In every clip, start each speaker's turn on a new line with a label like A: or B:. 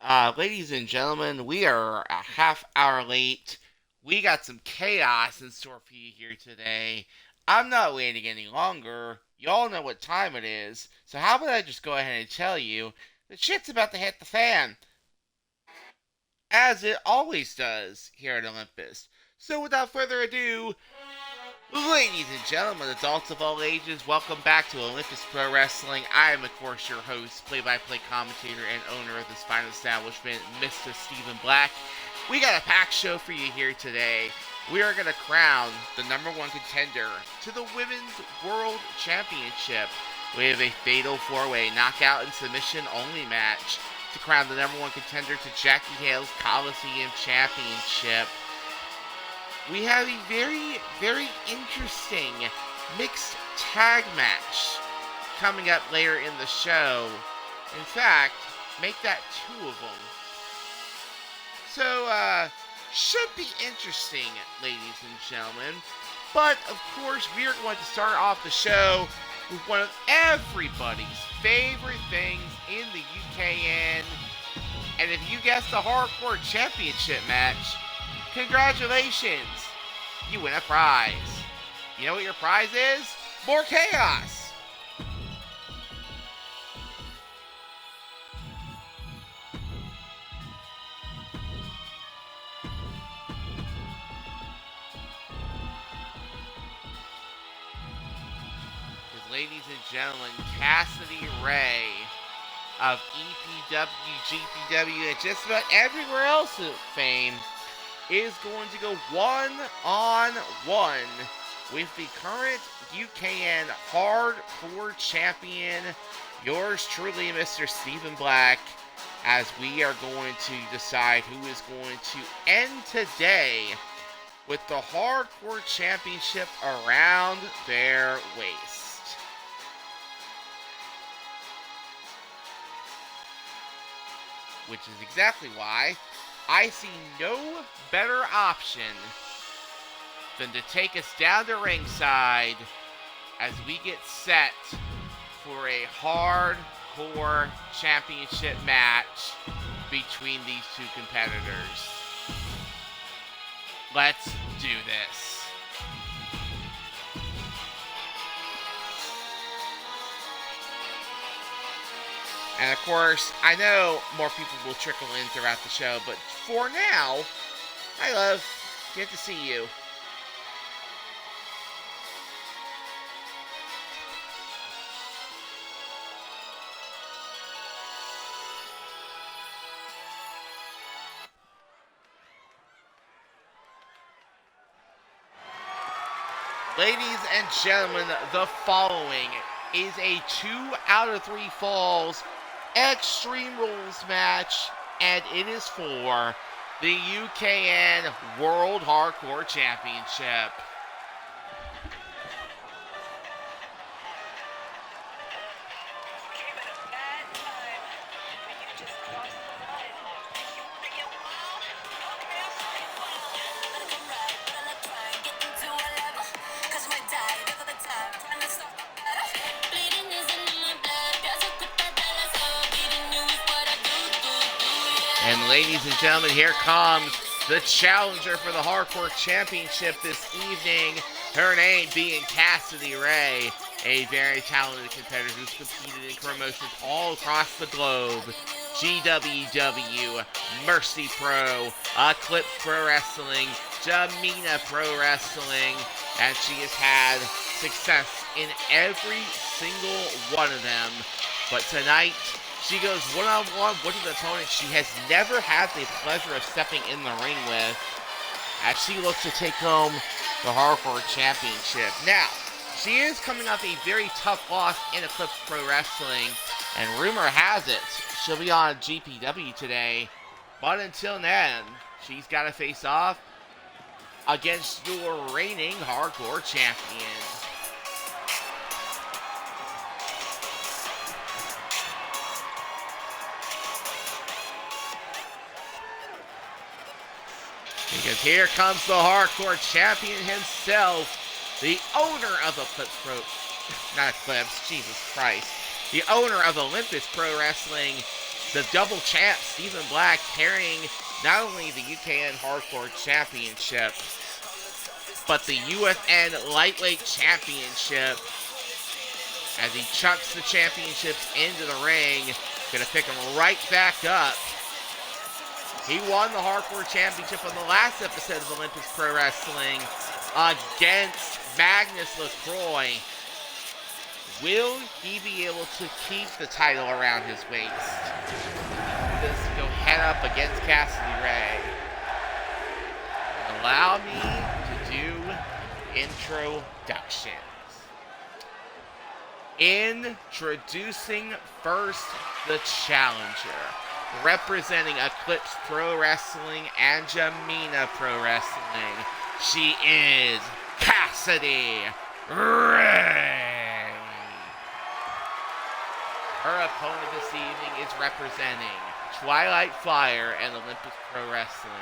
A: Ladies and gentlemen, we are a half hour late. We got some chaos in store for you here today. I'm not waiting any longer. Y'all know what time it is, so how about I just go ahead and tell you that shit's about to hit the fan, as it always does here at Olympus. So without further ado, ladies and gentlemen, adults of all ages, welcome back to Olympus Pro Wrestling. I am, of course, your host, play-by-play commentator, and owner of this fine establishment, Mr. Stephen Black. We got a packed show for you here today. We are going to crown the number one contender to the Women's World Championship. We have a fatal four-way knockout and submission only match to crown the number one contender to Jackie Hale's Coliseum Championship. We have a very, very interesting mixed tag match coming up later in the show. In fact, make that two of them. So, should be interesting, ladies and gentlemen. But, of course, we are going to start off the show with one of everybody's favorite things in the UKN. And if you guessed the Hardcore Championship match, congratulations! You win a prize. You know what your prize is? More chaos! Because, ladies and gentlemen, Cassidy Ray of EPW, GPW, and just about everywhere else of fame is going to go one-on-one with the current UKN Hardcore Champion, yours truly, Mr. Stephen Black, as we are going to decide who is going to end today with the Hardcore Championship around their waist. Which is exactly why I see no better option than to take us down to ringside as we get set for a hardcore championship match between these two competitors. Let's do this. And of course, I know more people will trickle in throughout the show, but for now, hi love, good to see you. Ladies and gentlemen, the following is a 2 out of 3 falls Extreme Rules match, and it is for the UKN World Hardcore Championship. And ladies and gentlemen, here comes the challenger for the Hardcore Championship this evening. Her name being Cassidy Ray, a very talented competitor who's competed in promotions all across the globe. GWW, Mercy Pro, Eclipse Pro Wrestling, Jamina Pro Wrestling, and she has had success in every single one of them. But tonight, she goes one-on-one with an opponent she has never had the pleasure of stepping in the ring with, as she looks to take home the Hardcore Championship. Now, she is coming off a very tough loss in Eclipse Pro Wrestling, and rumor has it she'll be on GPW today. But until then, she's got to face off against your reigning Hardcore Champion. Because here comes the Hardcore Champion himself, the owner of Eclipse Pro, not Eclipse, Jesus Christ, the owner of Olympus Pro Wrestling, the double champ, Stephen Black, carrying not only the UKN Hardcore Championship, but the UFN Lightweight Championship, as he chucks the championships into the ring. Gonna pick them right back up. He won the Hardcore Championship on the last episode of Olympus Pro Wrestling against Magnus LaCroix. Will he be able to keep the title around his waist? This go head up against Cassidy Ray. Allow me to do introductions. Introducing first the challenger, representing Eclipse Pro Wrestling and Jamina Pro Wrestling. She is Cassidy Ray. Her opponent this evening is representing Twilight Fire and Olympus Pro Wrestling.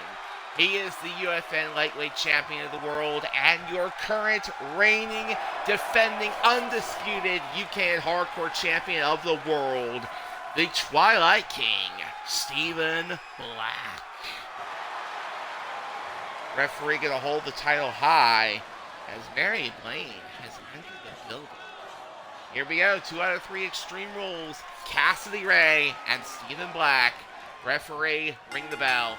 A: He is the UFN Lightweight Champion of the World and your current reigning, defending, undisputed UKN Hardcore Champion of the World, the Twilight King, Stephen Black. Referee gonna hold the title high as Mary Blaine has entered the building. Here we go, 2 out of 3 Extreme Rules, Cassidy Ray and Stephen Black. Referee, ring the bell.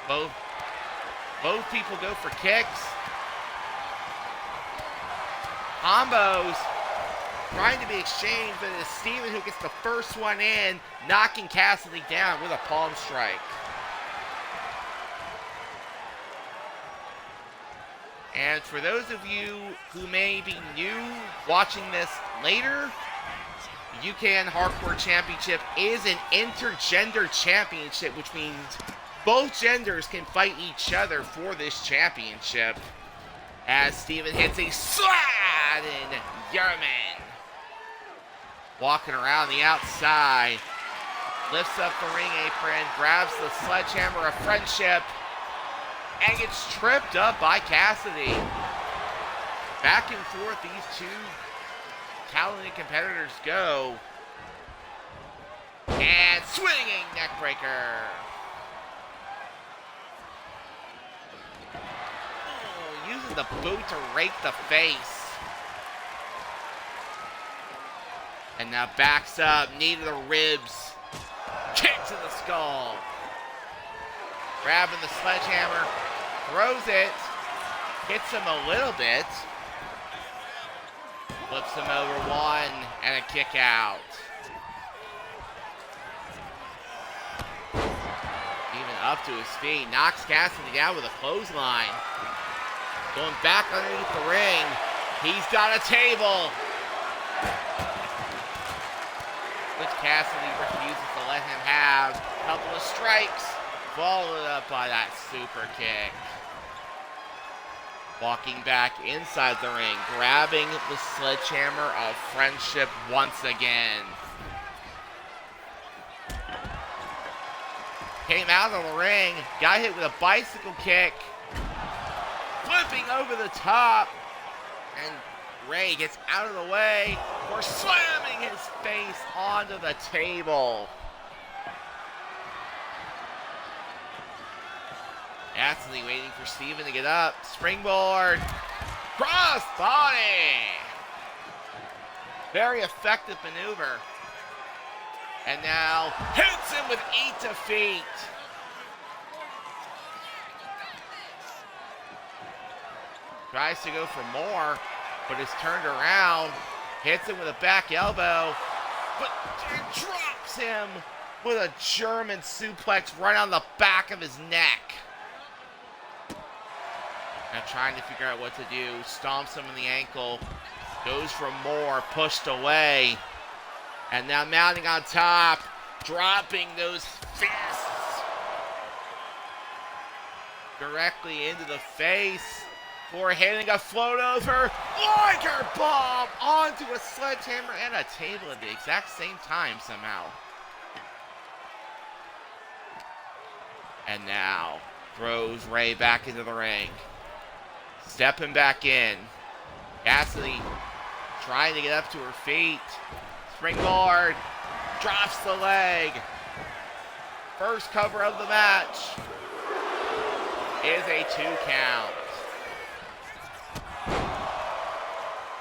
A: Both people go for kicks. Combos trying to be exchanged, but it's Stephen who gets the first one in, knocking Cassidy down with a palm strike. And for those of you who may be new watching this later, the UKN Hardcore Championship is an intergender championship, which means both genders can fight each other for this championship. As Stephen hits a slide in Yerman. Walking around the outside. Lifts up the ring apron. Grabs the sledgehammer of friendship. And gets tripped up by Cassidy. Back and forth these two talented competitors go. And swinging neckbreaker. Using the boot to rake the face. And now backs up, knee to the ribs. Kick to the skull. Grabbing the sledgehammer. Throws it. Hits him a little bit. Flips him over one. And a kick out. Even up to his feet. Knocks Cassidy down with a clothesline. Going back underneath the ring. He's got a table. Which Cassidy refuses to let him have. Couple of strikes. Followed up by that super kick. Walking back inside the ring. Grabbing the sledgehammer of friendship once again. Came out of the ring. Got hit with a bicycle kick. Flipping over the top, and Ray gets out of the way for slamming his face onto the table. Cassidy waiting for Stephen to get up. Springboard. Cross body. Very effective maneuver. And now hits him with 8 to feet. Tries to go for more, but is turned around. Hits him with a back elbow, but drops him with a German suplex right on the back of his neck. Now trying to figure out what to do. Stomps him in the ankle. Goes for more, pushed away. And now mounting on top, dropping those fists directly into the face. For hitting a float over, Liger bomb onto a sledgehammer and a table at the exact same time somehow. And now throws Ray back into the ring. Stepping back in. Cassidy trying to get up to her feet. Springboard. Drops the leg. First cover of the match is a 2 count.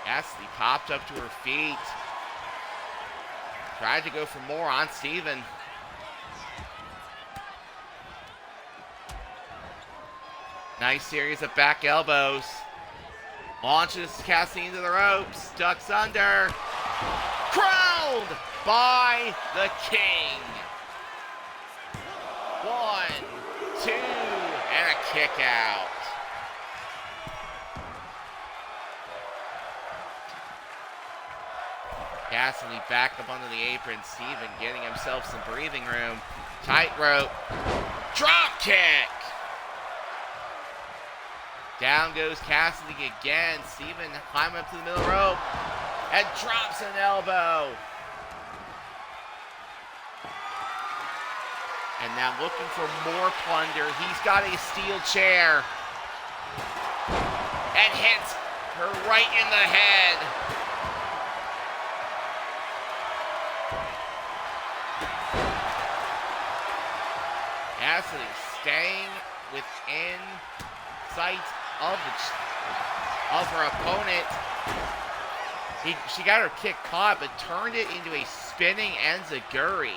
A: Cassidy popped up to her feet. Tried to go for more on Steven. Nice series of back elbows. Launches Cassidy into the ropes. Ducks under. Crowned by the King. 1, 2, and a kick out. Cassidy back up under the apron. Steven getting himself some breathing room. Tightrope. Drop kick. Down goes Cassidy again. Steven climbing up to the middle rope and drops an elbow. And now looking for more plunder. He's got a steel chair. And hits her right in the head. Cassidy staying within sight of her opponent. She got her kick caught, but turned it into a spinning enziguri.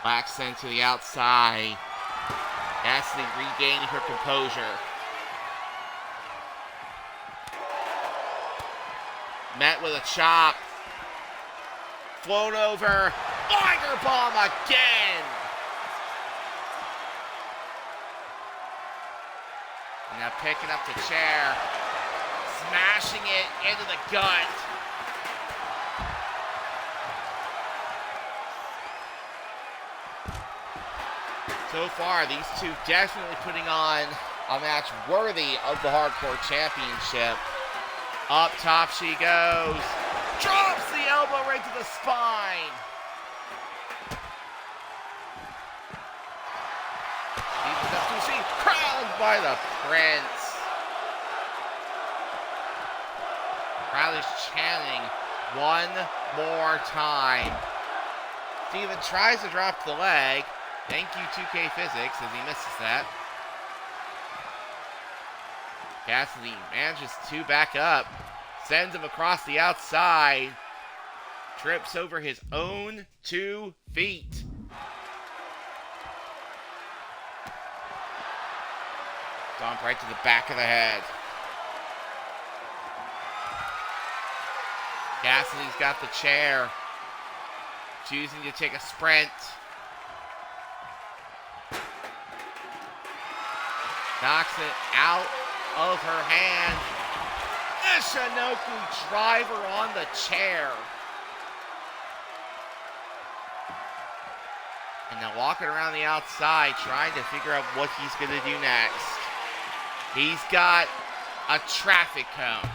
A: Black sent to the outside. Cassidy regaining her composure. Met with a chop. Float over. Liger bomb again. Now picking up the chair. Smashing it into the gut. So far, these two definitely putting on a match worthy of the Hardcore Championship. Up top she goes. Drops the elbow right to the spine. Steven's up to see. Crowned by the Prince. Crowd is chanting one more time. Steven tries to drop the leg. Thank you, 2K Physics, as he misses that. Cassidy manages to back up. Sends him across the outside. Trips over his own 2 feet. Stomp right to the back of the head. Cassidy's got the chair. Choosing to take a sprint. Knocks it out of her hand. Ishinoku driver on the chair. And now walking around the outside trying to figure out what he's going to do next. He's got a traffic cone.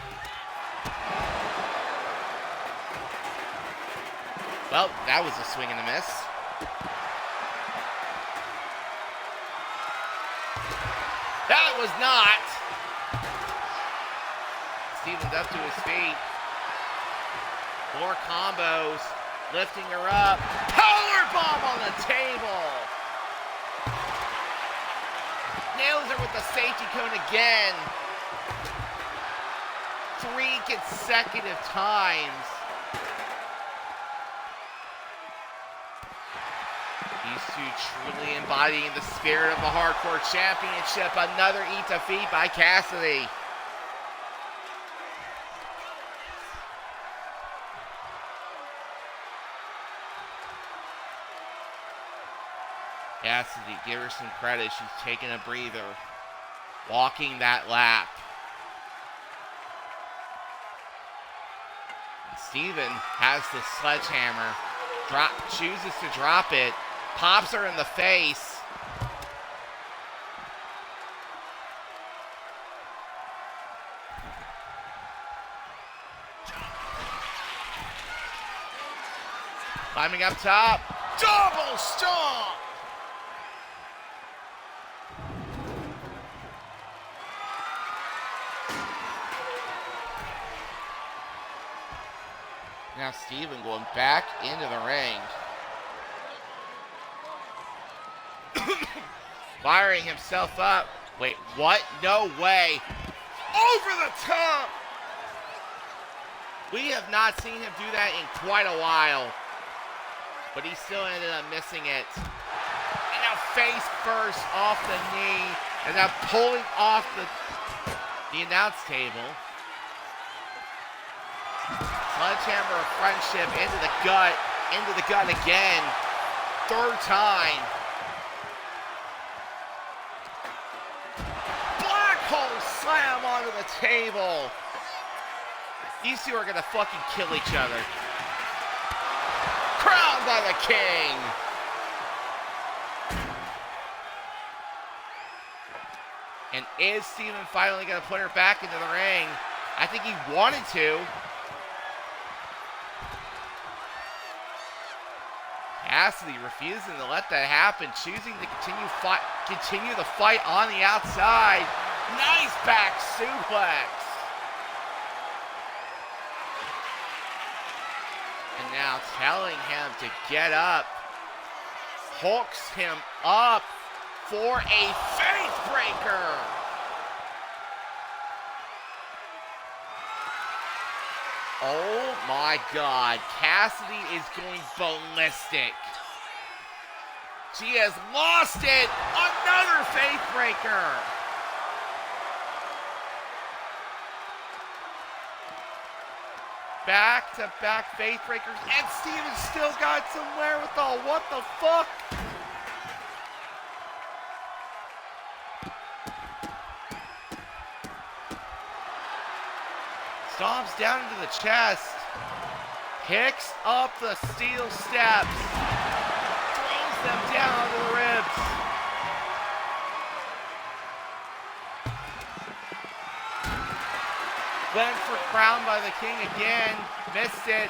A: Well, that was a swing and a miss. That was not. Steven's up to his feet. More combos. Lifting her up. Powerbomb on the table. Nails her with the safety cone again. 3 consecutive times. These two truly embodying the spirit of the Hardcore Championship. Another eat defeat by Cassidy. Cassidy, give her some credit. She's taking a breather. Walking that lap. And Steven has the sledgehammer. Chooses to drop it. Pops her in the face. Climbing up top. Double stomp. Now Steven going back into the ring. Firing himself up. Wait, what? No way. Over the top! We have not seen him do that in quite a while. But he still ended up missing it. And now face first off the knee. And now pulling off the announce table. Sledgehammer of friendship into the gut. Into the gut again. Third time. Black hole slam onto the table. These two are going to fucking kill each other. Crowned by the king. And is Steven finally going to put her back into the ring? I think he wanted to. Cassidy refusing to let that happen, choosing to continue the fight on the outside. Nice back suplex. And now telling him to get up. Hooks him up for a faith breaker. Oh my God, Cassidy is going ballistic. She has lost it. Another faith breaker. Back-to-back faith breakers, and Steven still got some wherewithal. What the fuck? Stomps down into the chest. Picks up the steel steps. Throws them down onto the ribs. Went for crown by the king again. Missed it.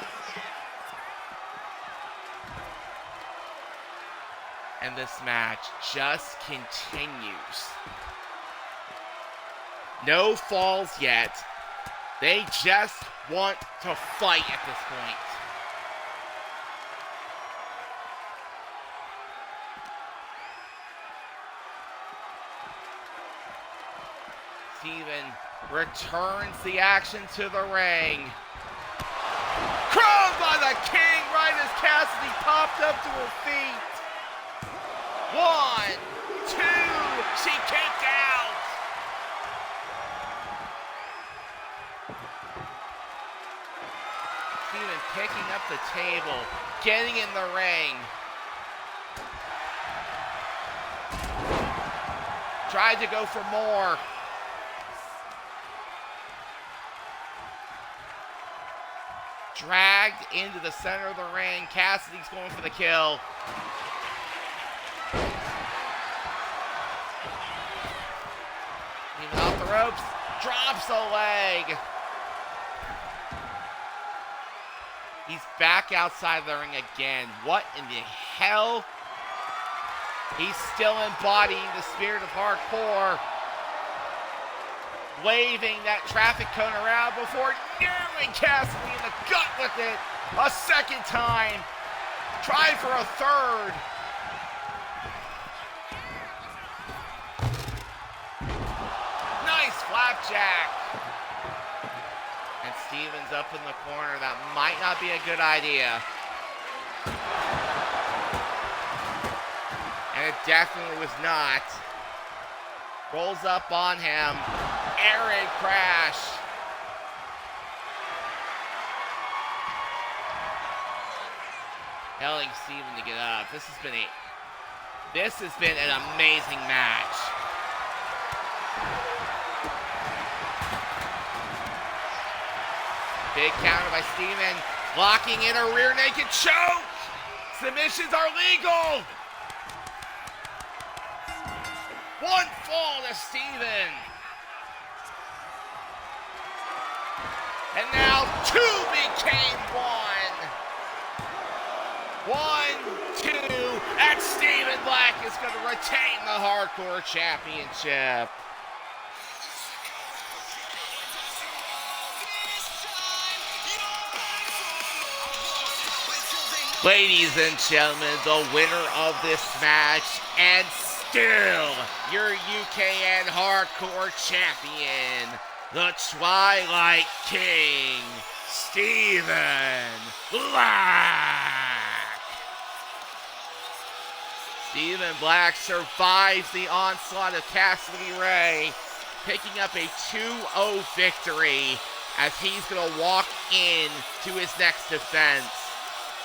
A: And this match just continues. No falls yet. They just want to fight at this point. Steven returns the action to the ring. Crowned by the king right as Cassidy popped up to her feet. 1, 2, she kicked out. Steven picking up the table, getting in the ring. Tried to go for more. Dragged into the center of the ring. Cassidy's going for the kill. Even off the ropes. Drops a leg. He's back outside the ring again. What in the hell? He's still embodying the spirit of hardcore. Waving that traffic cone around before nailing Cassidy in the gut with it a second time. Try for a third. Nice flapjack. And Steven's up in the corner. That might not be a good idea. And it definitely was not. Rolls up on him. Air raid crash. Telling Steven to get up. This has been an amazing match. Big counter by Steven. Locking in a rear naked choke. Submissions are legal. One fall to Steven. And now 2 became 1. 1, 2, and Steven Black is going to retain the Hardcore Championship. Ladies and gentlemen, the winner of this match, and still your UKN Hardcore Champion, the Twilight King, Stephen Black. Stephen Black survives the onslaught of Cassidy Ray, picking up a 2-0 victory as he's going to walk in to his next defense.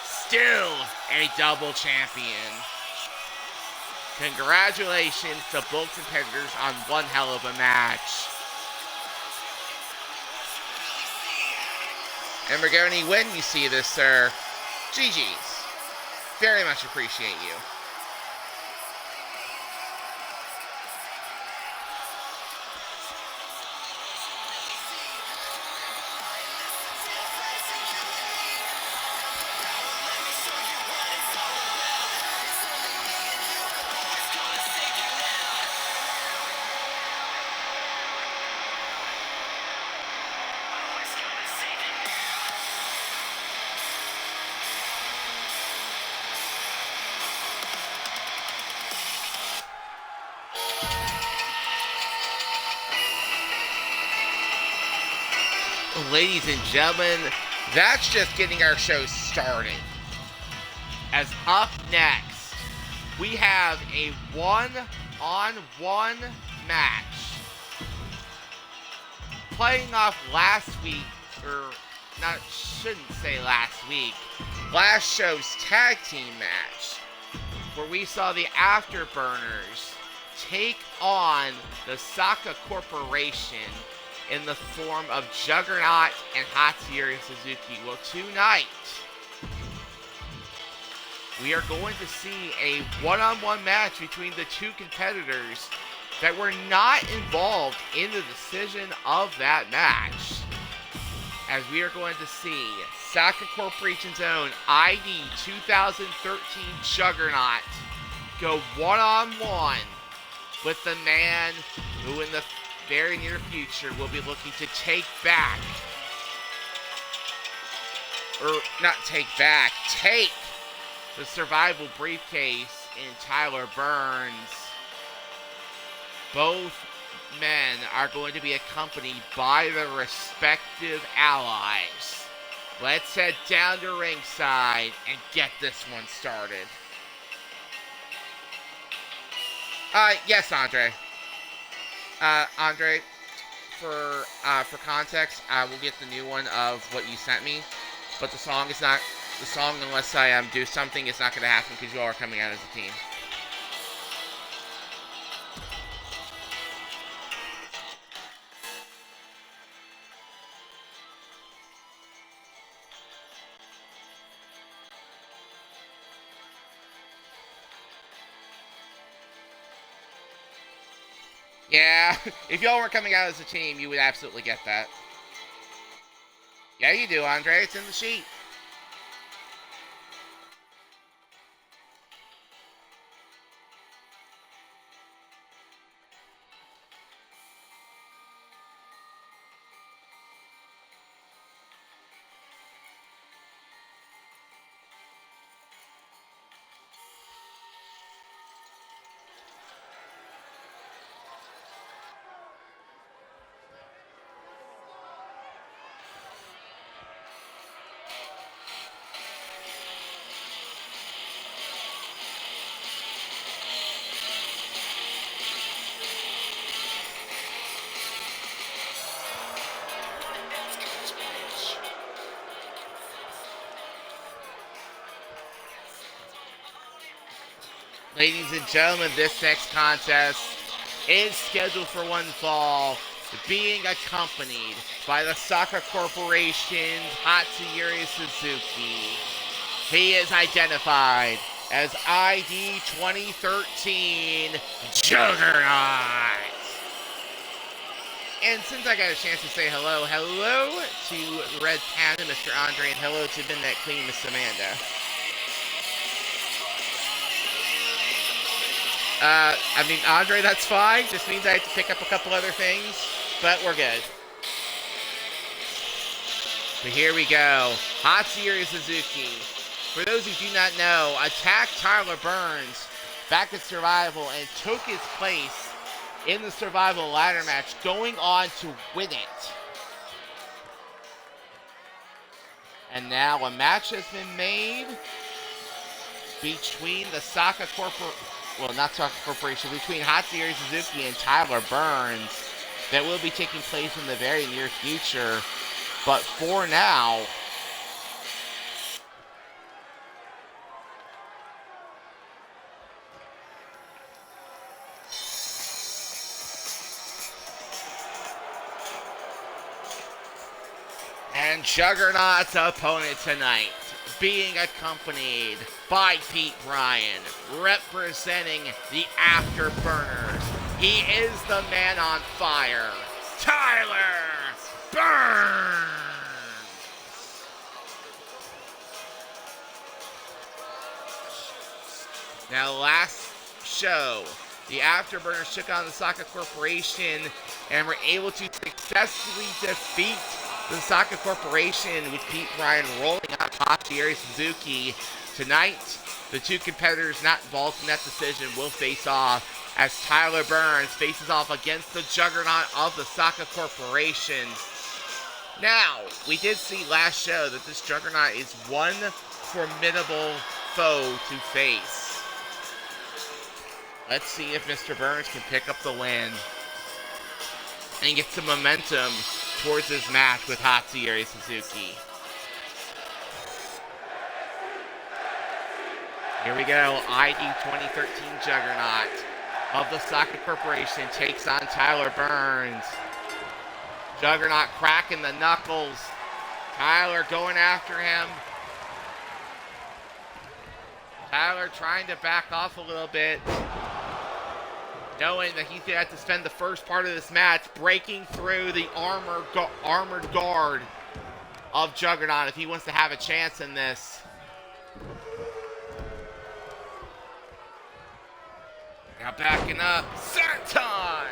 A: Still a double champion. Congratulations to both competitors on one hell of a match. And Rigoni, when you see this, sir, GG's. Very much appreciate you. Ladies and gentlemen, that's just getting our show started. As up next, we have a one-on-one match. Playing off last week, shouldn't say last week, last show's tag team match, where we saw the Afterburners take on the Saka Corporation in the form of Juggernaut and Hatsuyori Suzuki. Well, tonight, we are going to see a one-on-one match between the two competitors that were not involved in the decision of that match. As we are going to see Saka Corporation's own ID 2013 Juggernaut go one-on-one with the man who in the very near future will be looking to take the survival briefcase in Tyler Burns. Both men are going to be accompanied by their respective allies. Let's head down to ringside and get this one started. Yes, Andre. Andre, for context, I will get the new one of what you sent me, but the song, unless I do something, it's not going to happen because you all are coming out as a team. Yeah, if y'all weren't coming out as a team, you would absolutely get that. Yeah, you do, Andre. It's in the sheet. Ladies and gentlemen, this next contest is scheduled for one fall, being accompanied by the Saka Corporation's Hatsuyori Suzuki. He is identified as ID 2013 Juggernaut. And since I got a chance to say hello to Red Panda, Mr. Andre, and hello to Midnight Queen, Miss Amanda. Andre, that's fine. Just means I have to pick up a couple other things, but we're good. But here we go. Hatsuyori Suzuki for those who do not know, attacked Tyler Burns back at Survival and took his place in the Survival ladder match, going on to win it. And now a match has been made between the Saka Corporation, between Hatsuyori Suzuki and Tyler Burns that will be taking place in the very near future. But for now, and Juggernaut's opponent tonight, being accompanied by Pete Bryan, representing the Afterburners. He is the man on fire, Tyler Burns. Now, last show, the Afterburners took on the Saka Corporation and were able to successfully defeat the Saka Corporation, with Pete Bryan rolling out Hatsuyori Suzuki. Tonight, the two competitors not involved in that decision will face off as Tyler Burns faces off against the juggernaut of the Saka Corporation. Now, we did see last show that this juggernaut is one formidable foe to face. Let's see if Mr. Burns can pick up the win and get some momentum towards his match with Hatsuyori Suzuki. Here we go. ID 2013 Juggernaut of the Saka Corporation takes on Tyler Burns. Juggernaut cracking the knuckles. Tyler going after him. Tyler trying to back off a little bit, knowing that he's going to have to spend the first part of this match breaking through the armored guard of Juggernaut if he wants to have a chance in this. Now backing up, Senton!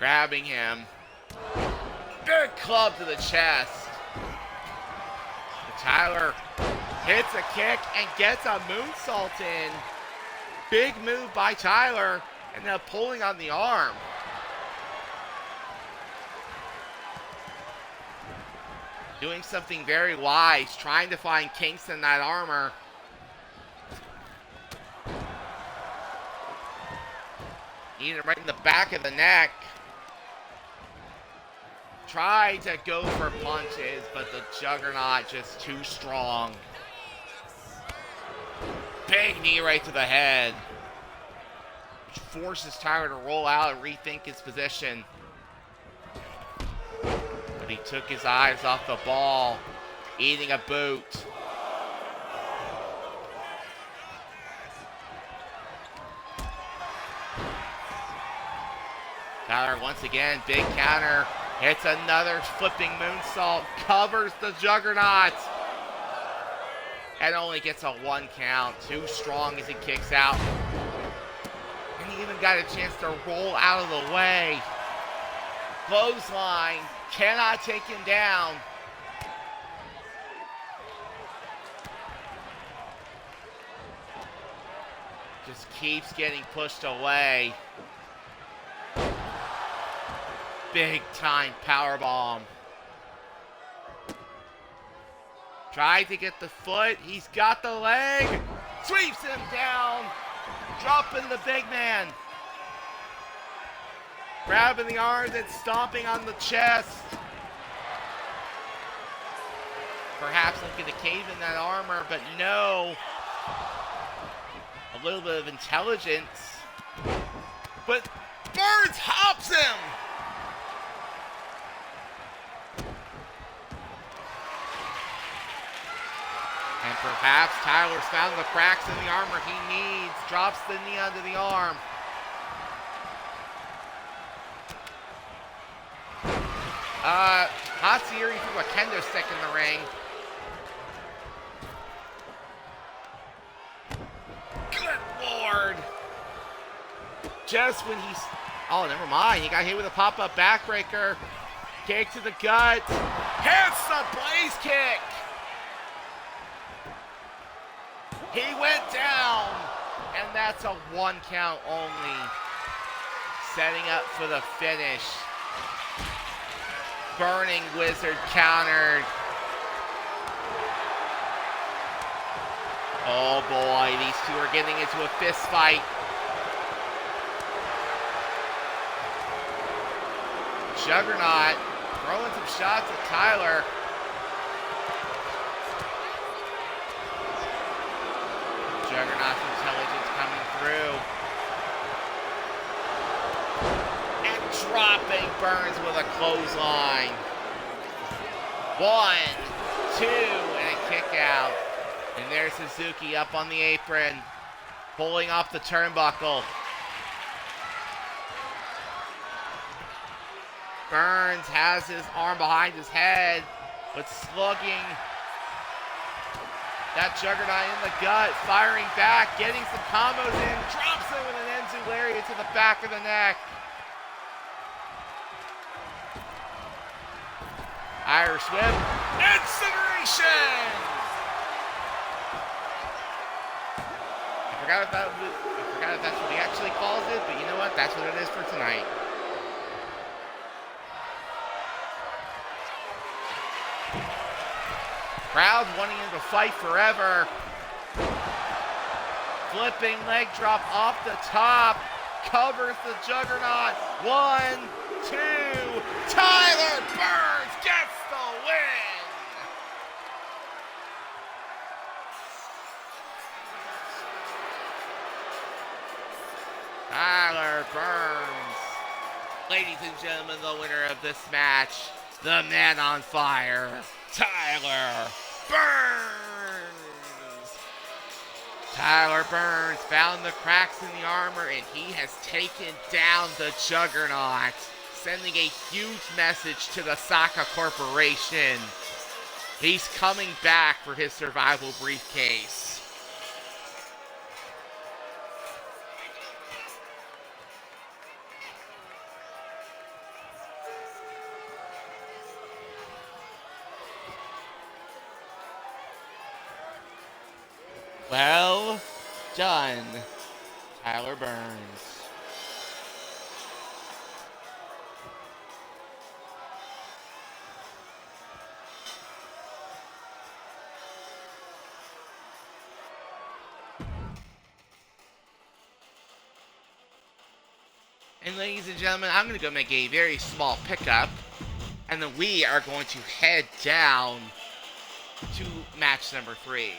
A: Grabbing him. Big club to the chest. And Tyler hits a kick and gets a moonsault in. Big move by Tyler, and now pulling on the arm. Doing something very wise, trying to find kinks in that armor. Eating it right in the back of the neck. Tried to go for punches, but the Juggernaut just too strong. Big knee right to the head, which forces Tyler to roll out and rethink his position. But he took his eyes off the ball, eating a boot. Tyler once again, big counter. Hits another flipping moonsault, covers the Juggernaut, and only gets a 1 count. Too strong as he kicks out. And he even got a chance to roll out of the way. Clothesline, cannot take him down. Just keeps getting pushed away. Big time powerbomb. Tried to get the foot. He's got the leg. Sweeps him down. Dropping the big man. Grabbing the arm and stomping on the chest. Perhaps looking to cave in that armor, but no. A little bit of intelligence. But Burns hops him. And perhaps Tyler's found the cracks in the armor he needs. Drops the knee under the arm. Hatsuyori threw a kendo stick in the ring. Good Lord. just when he's... Oh, never mind. He got hit with a pop-up backbreaker. Kick to the gut. Hits the blaze kick. He went down. And that's a 1 count only. Setting up for the finish. Burning Wizard countered. Oh boy, these two are getting into a fist fight. Juggernaut throwing some shots at Tyler. Juggernaut's intelligence coming through. And dropping Burns with a clothesline. 1, 2, and a kick out. And there's Suzuki up on the apron, pulling off the turnbuckle. Burns has his arm behind his head, but slugging that Juggernaut in the gut, firing back, getting some combos in, drops him with an Enzu lariat to the back of the neck. Irish whip, incineration! I forgot if that's what he actually calls it, but you know what? That's what it is for tonight. Crowd wanting him to fight forever. Flipping leg drop off the top. Covers the Juggernaut. 1, 2. Tyler Burns gets the win. Tyler Burns. Ladies and gentlemen, the winner of this match, the man on fire, Tyler Burns. Tyler Burns found the cracks in the armor and he has taken down the Juggernaut, sending a huge message to the Saka Corporation. He's coming back for his survival briefcase. Well done, Tyler Burns. And ladies and gentlemen, I'm going to go make a very small pickup, and then we are going to head down to match number 3.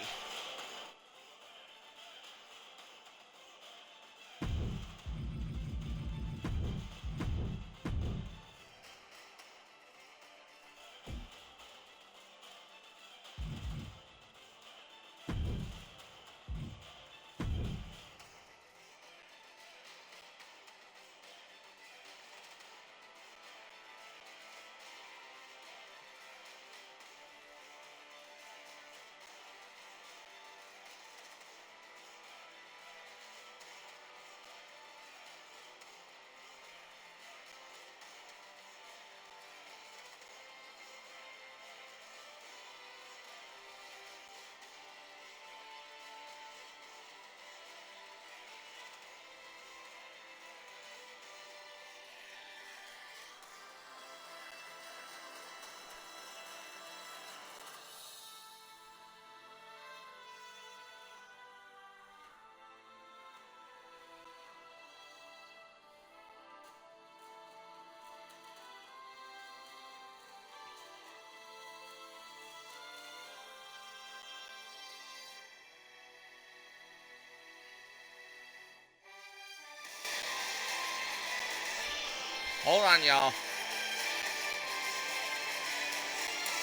A: Hold on, y'all.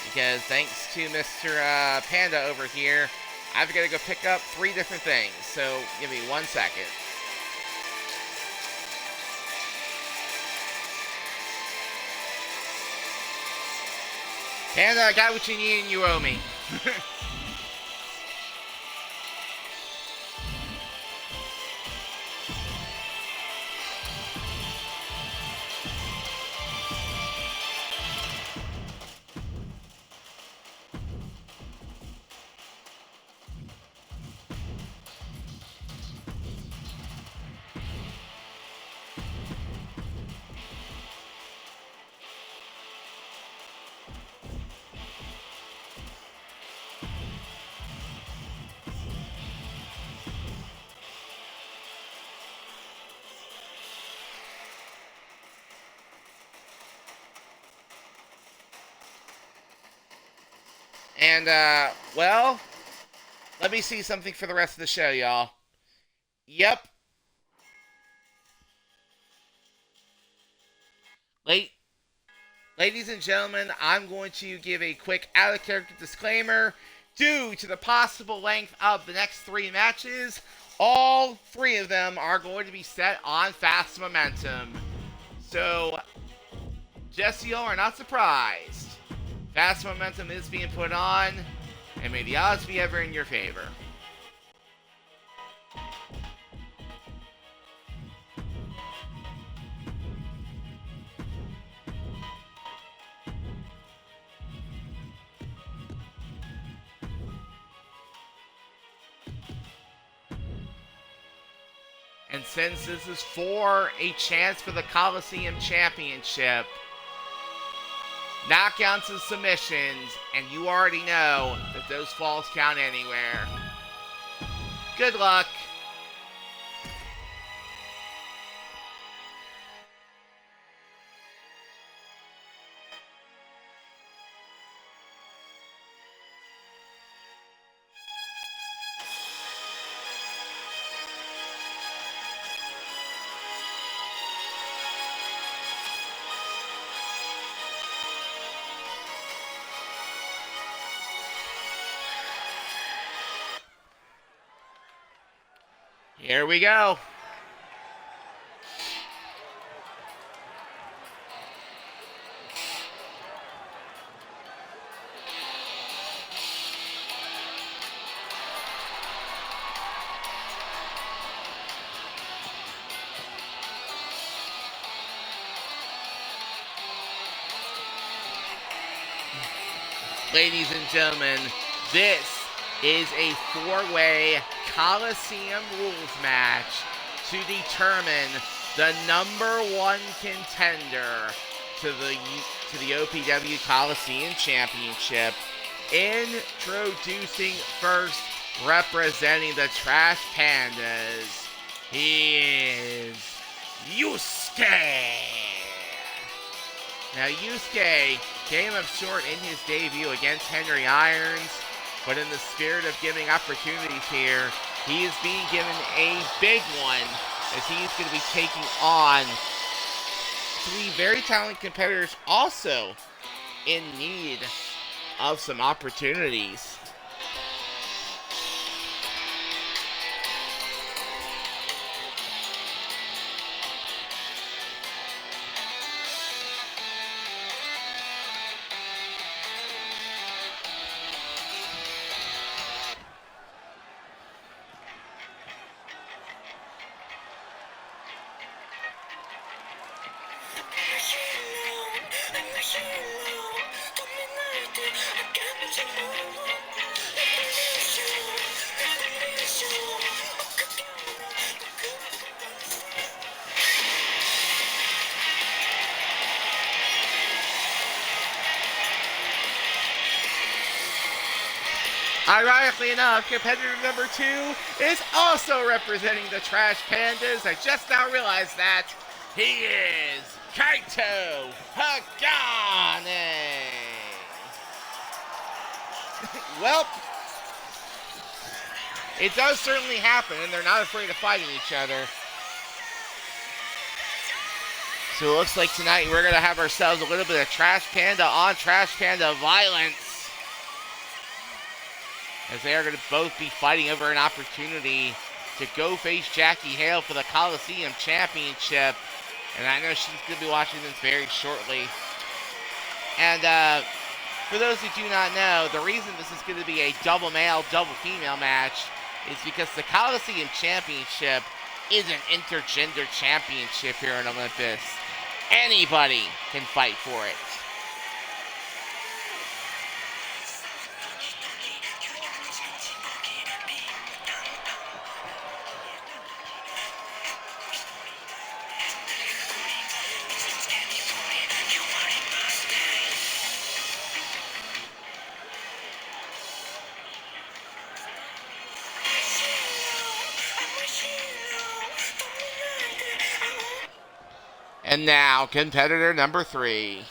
A: Because thanks to Mr. Panda over here, I've got to go pick up 3 different things. So give me 1 second. Panda, I got what you need and you owe me. And, well, let me see something for the rest of the show, y'all. Yep. Late. Ladies and gentlemen, I'm going to give a quick out of character disclaimer. Due to the possible length of the next 3 matches, all 3 of them are going to be set on fast momentum. So, just so y'all are not surprised, fast momentum is being put on, and may the odds be ever in your favor. And since this is for a chance for the Coliseum Championship, knockouts and submissions, and you already know that those falls count anywhere. Good luck. Here we go. Ladies and gentlemen, this is a 4-way Coliseum rules match to determine the number 1 contender to the OPW Coliseum Championship. Introducing first, representing the Trash Pandas, he is Yusuke. Now, Yusuke came up short in his debut against Henry Irons, but in the spirit of giving opportunities here, he is being given a big one as he's going to be taking on 3 very talented competitors also in need of some opportunities. Ironically enough, competitor number 2 is also representing the Trash Pandas. I just now realized that. He is Kaito Hagane. Well, it does certainly happen, and they're not afraid of fighting each other. So it looks like tonight we're going to have ourselves a little bit of Trash Panda on Trash Panda violence, as they are going to both be fighting over an opportunity to go face Jackie Hale for the Coliseum Championship. And I know she's going to be watching this very shortly. And for those who do not know, the reason this is going to be a double male, double female match is because the Coliseum Championship is an intergender championship here in Olympus. Anybody can fight for it. And now, competitor number 3.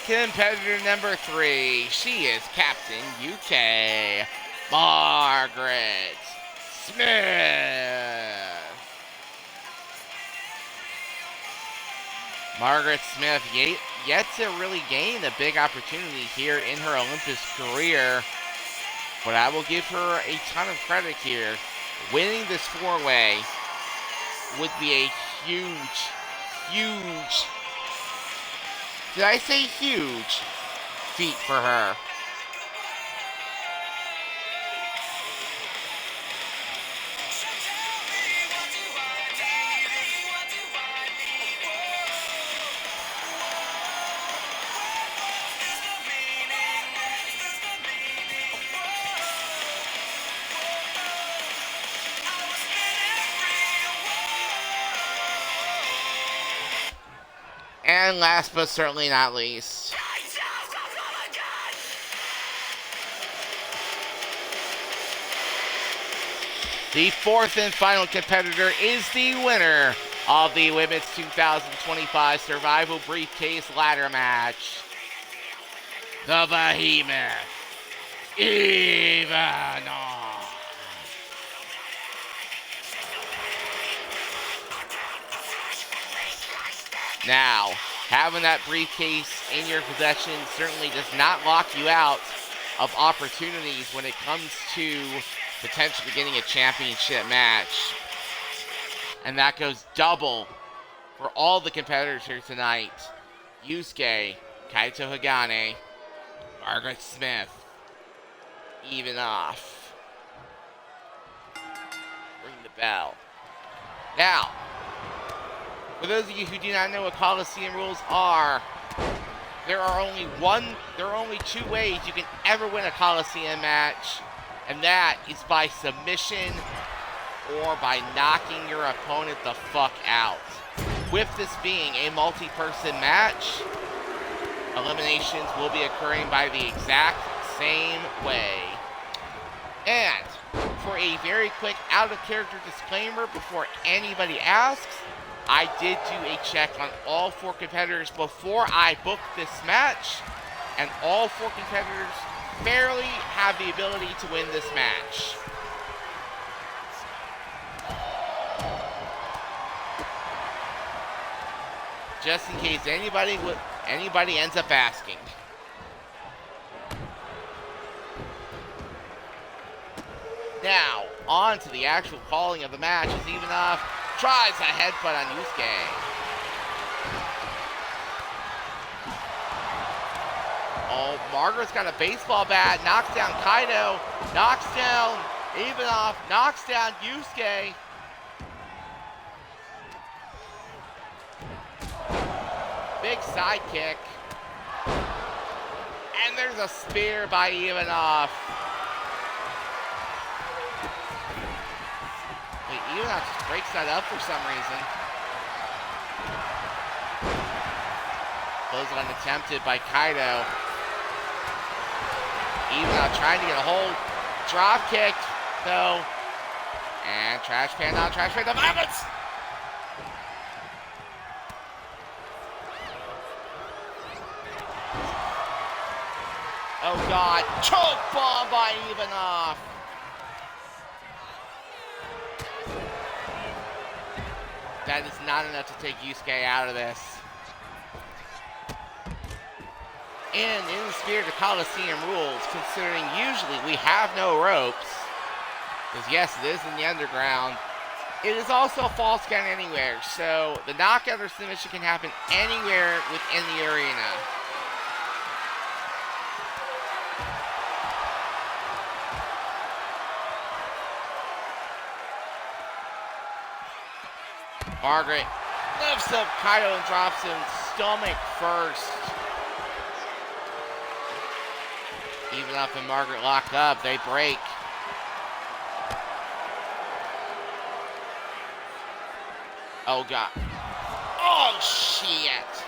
A: Competitor number 3, she is Captain UK, Margaret Smith. Margaret Smith yet to really gain a big opportunity here in her Olympus career, but I will give her a ton of credit here. Winning this 4-way would be a huge, did I say huge, feat for her. And last but certainly not least, the 4th and final competitor is the winner of the Women's 2025 Survival Briefcase Ladder Match, the Behemoth, Ivanov. Now, having that briefcase in your possession certainly does not lock you out of opportunities when it comes to potentially getting a championship match. And that goes double for all the competitors here tonight. Yusuke, Kaito Hagane, Margaret Smith, Ivanov. Ring the bell. Now, for those of you who do not know what Coliseum rules are, there are only 2 ways you can ever win a Coliseum match, and that is by submission or by knocking your opponent the fuck out. With this being a multi-person match, eliminations will be occurring by the exact same way. And for a very quick out-of-character disclaimer before anybody asks, I did do a check on all 4 competitors before I booked this match, and all 4 competitors fairly have the ability to win this match. Just in case anybody ends up asking. Now, on to the actual calling of the match as Ivanov tries a headbutt on Yusuke. Oh, Margaret's got a baseball bat, knocks down Kaito, knocks down Ivanov, knocks down Yusuke. Big side kick. And there's a spear by Ivanov. Wait, Ivanov just breaks that up for some reason. Close on attempted by Kaito. Ivanov trying to get a hold. Drop kicked, though. And trash pan on trash pan. The violence! Oh God, choke bomb by Ivanov. That is not enough to take Yusuke out of this. And in the spirit of Coliseum rules, considering usually we have no ropes, because yes, it is in the underground, it is also a false count anywhere, so the knockout or submission can happen anywhere within the arena. Margaret lifts up Kaito and drops him stomach first. Ivanov and Margaret lock up. They break. Oh, God. Oh, shit.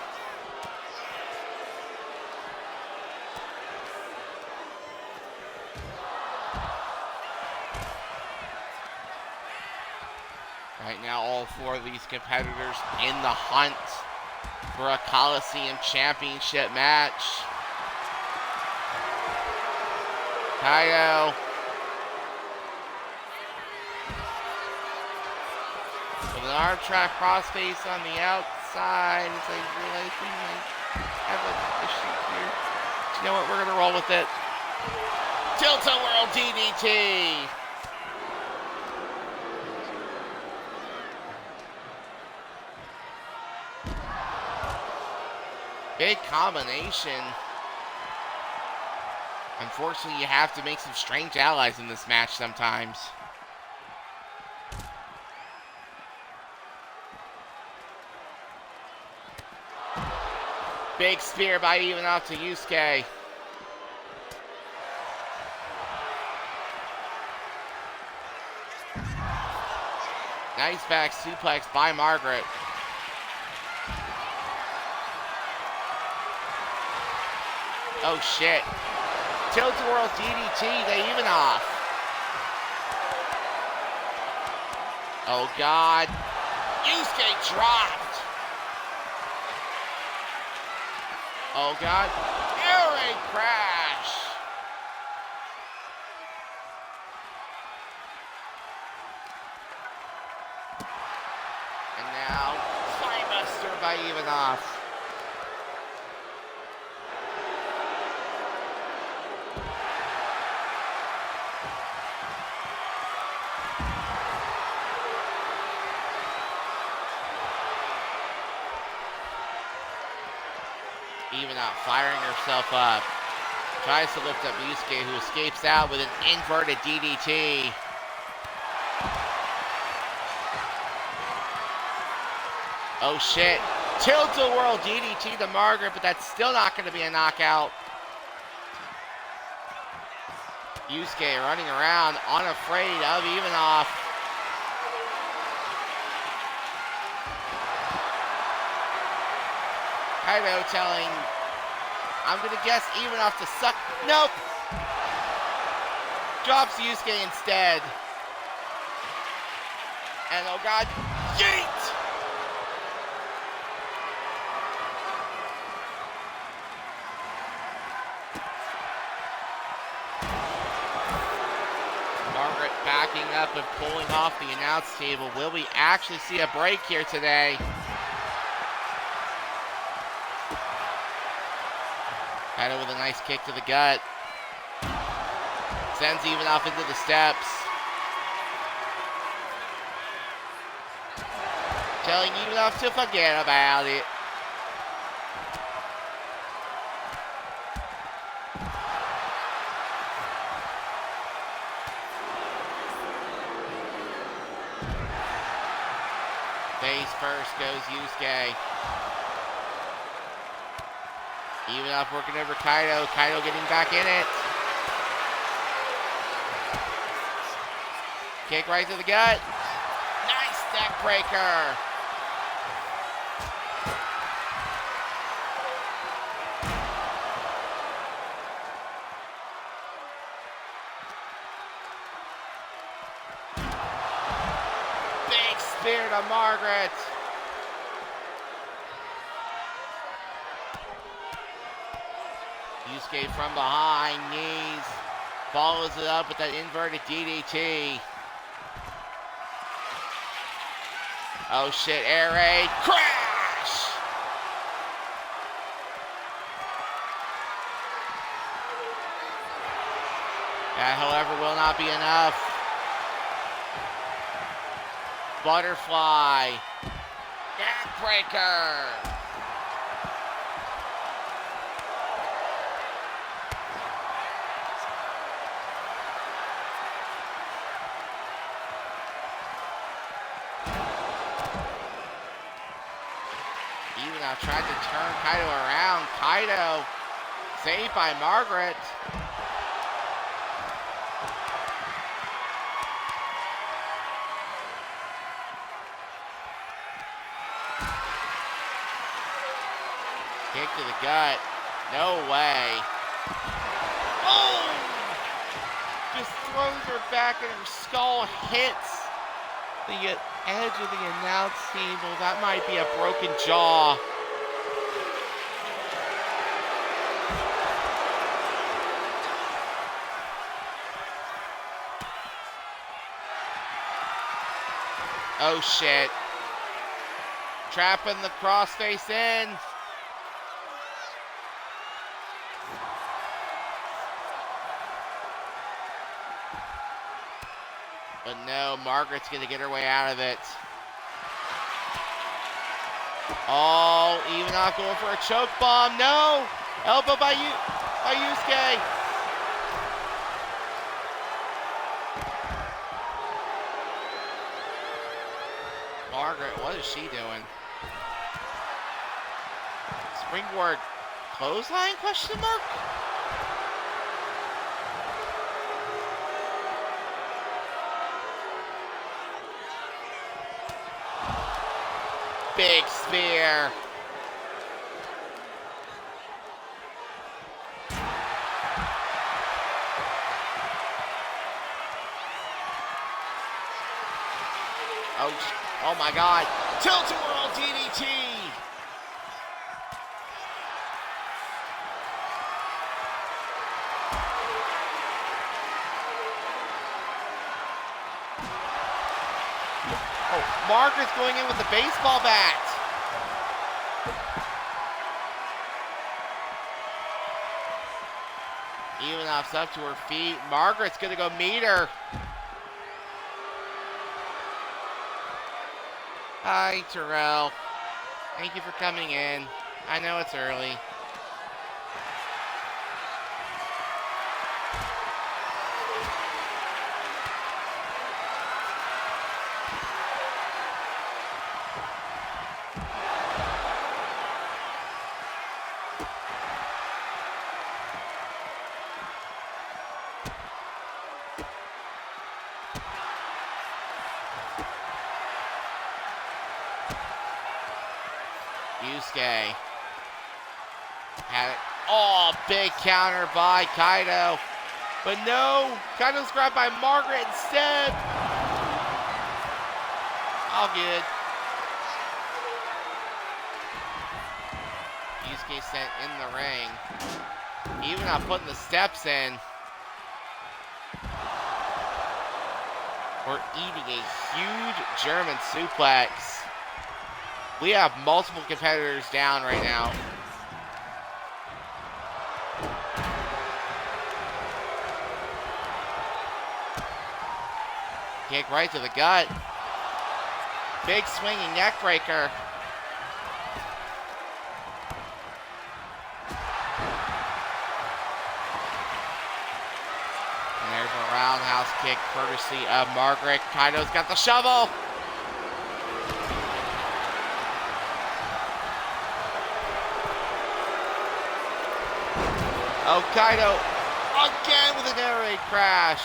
A: Right now, all 4 of these competitors in the hunt for a Coliseum Championship match. Kaito with an arm track crossface on the outside. As I realize we might have an issue here. You know what? We're going to roll with it. Tilt-A-Whirl DDT. Big combination. Unfortunately, you have to make some strange allies in this match sometimes. Big spear by Ivanov to Yusuke. Nice back suplex by Margaret. Oh shit. Tilt-A-Whirl DDT to Ivanov. Oh god. Yusuke dropped. Oh god. Air raid crash. And now, Spinebuster by Ivanov. Ivanov firing herself up. Tries to lift up Yusuke, who escapes out with an inverted DDT. Oh shit. Tilt-A-Whirl DDT to Margaret, but that's still not going to be a knockout. Yusuke running around, unafraid of Ivanov. Kaito telling, I'm going to guess Ivanov to suck. Nope. Drops Yusuke instead. And oh god, yeet! Margaret backing up and pulling off the announce table. Will we actually see a break here today? Kaito with a nice kick to the gut. Sends Ivanov into the steps. Telling Ivanov to forget about it. Face first goes Yusuke. Ivanov working over Kaito. Kaito getting back in it. Kick right to the gut. Nice neck breaker. Big spear to Margaret. Yusuke from behind, knees, follows it up with that inverted DDT. Oh shit, air raid, crash! That, however, will not be enough. Butterfly, neckbreaker. Ivanov tried to turn Kaito around. Kaito saved by Margaret. Kick to the gut. No way. Oh! Just throws her back and her skull hits the edge of the announce table. That might be a broken jaw. Oh, shit. Trapping the crossface in. But no, Margaret's going to get her way out of it. Oh, even not going for a choke bomb. No! Elbow by Yusuke. Margaret, what is she doing? Springboard clothesline, question mark? Big spear. Oh my God. Tilt-a-whirl DDT. Oh, Margaret's going in with the baseball bat. Evenoff's up to her feet. Margaret's going to go meet her. Hi, Terrell. Thank you for coming in. I know it's early. Yusuke had it. Oh, big counter by Kaito. But no, Kaito's grabbed by Margaret instead. All good. Yusuke sent in the ring. Even not putting the steps in. We're eating a huge German suplex. We have multiple competitors down right now. Kick right to the gut. Big swinging neck breaker. And there's a roundhouse kick courtesy of Margaret. Kaito's got the shovel. Oh, Kaito again with an air raid crash.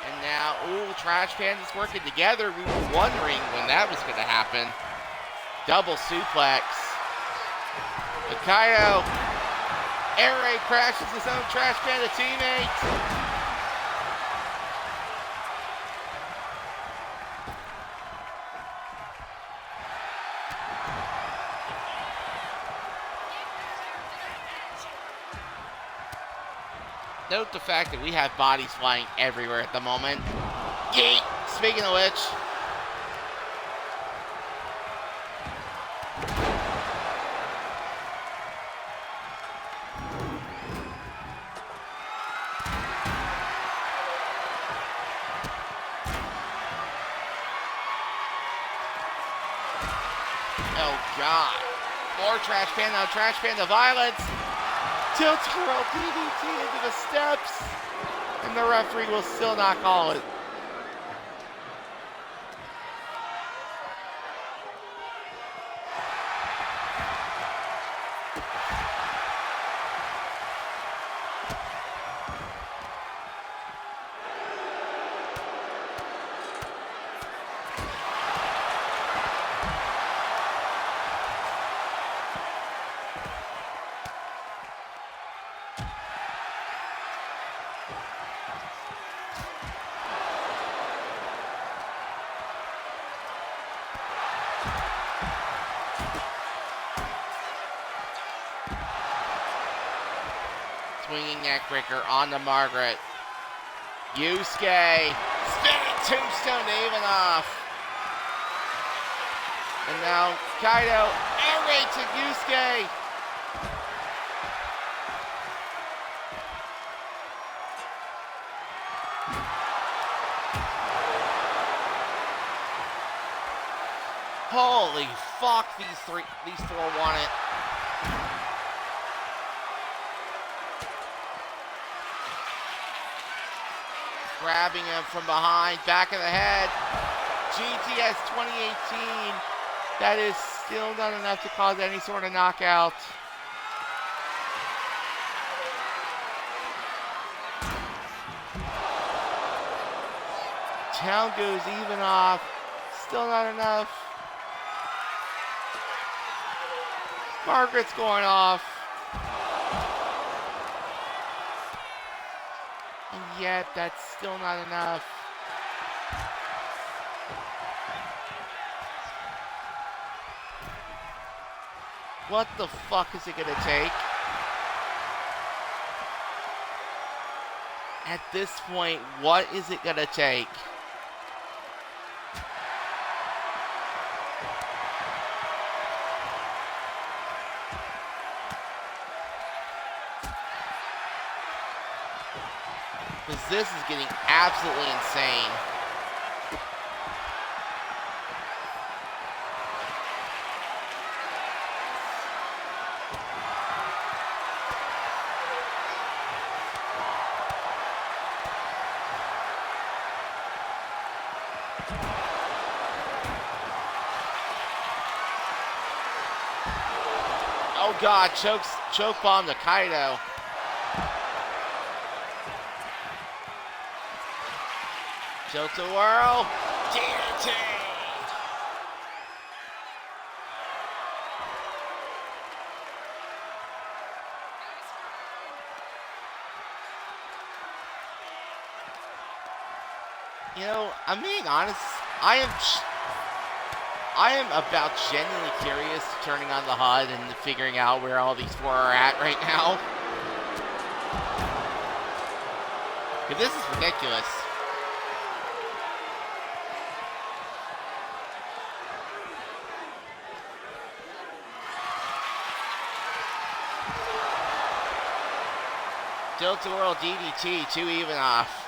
A: And now, ooh, Trash Pandas working together. We were wondering when that was going to happen. Double suplex. But Kaito air raid crashes his own Trash Panda teammate. Note the fact that we have bodies flying everywhere at the moment. Yeet! Speaking of which. Oh God. More Trash Panda violence. Tilt-a-whirl DDT into the steps. And the referee will still not call it. swinging neckbreaker onto Margaret. Yusuke, spinning tombstone to even off. And now Kaido, air raid to Yusuke. Holy fuck, these four want it. Grabbing him from behind, back of the head. GTS 2018. That is still not enough to cause any sort of knockout. Town goes even off. Still not enough. Margaret's going off. And yet, that's still not enough. What the fuck is it gonna take? At this point, what is it gonna take? Because this is getting absolutely insane. Oh god, choke bomb to Kaido. Tilt-a-whirl. DDT. You know, I'm being honest, I am about genuinely curious turning on the HUD and figuring out where all these four are at right now. Because this is ridiculous. Tilt-a-whirl DDT, 2 even off.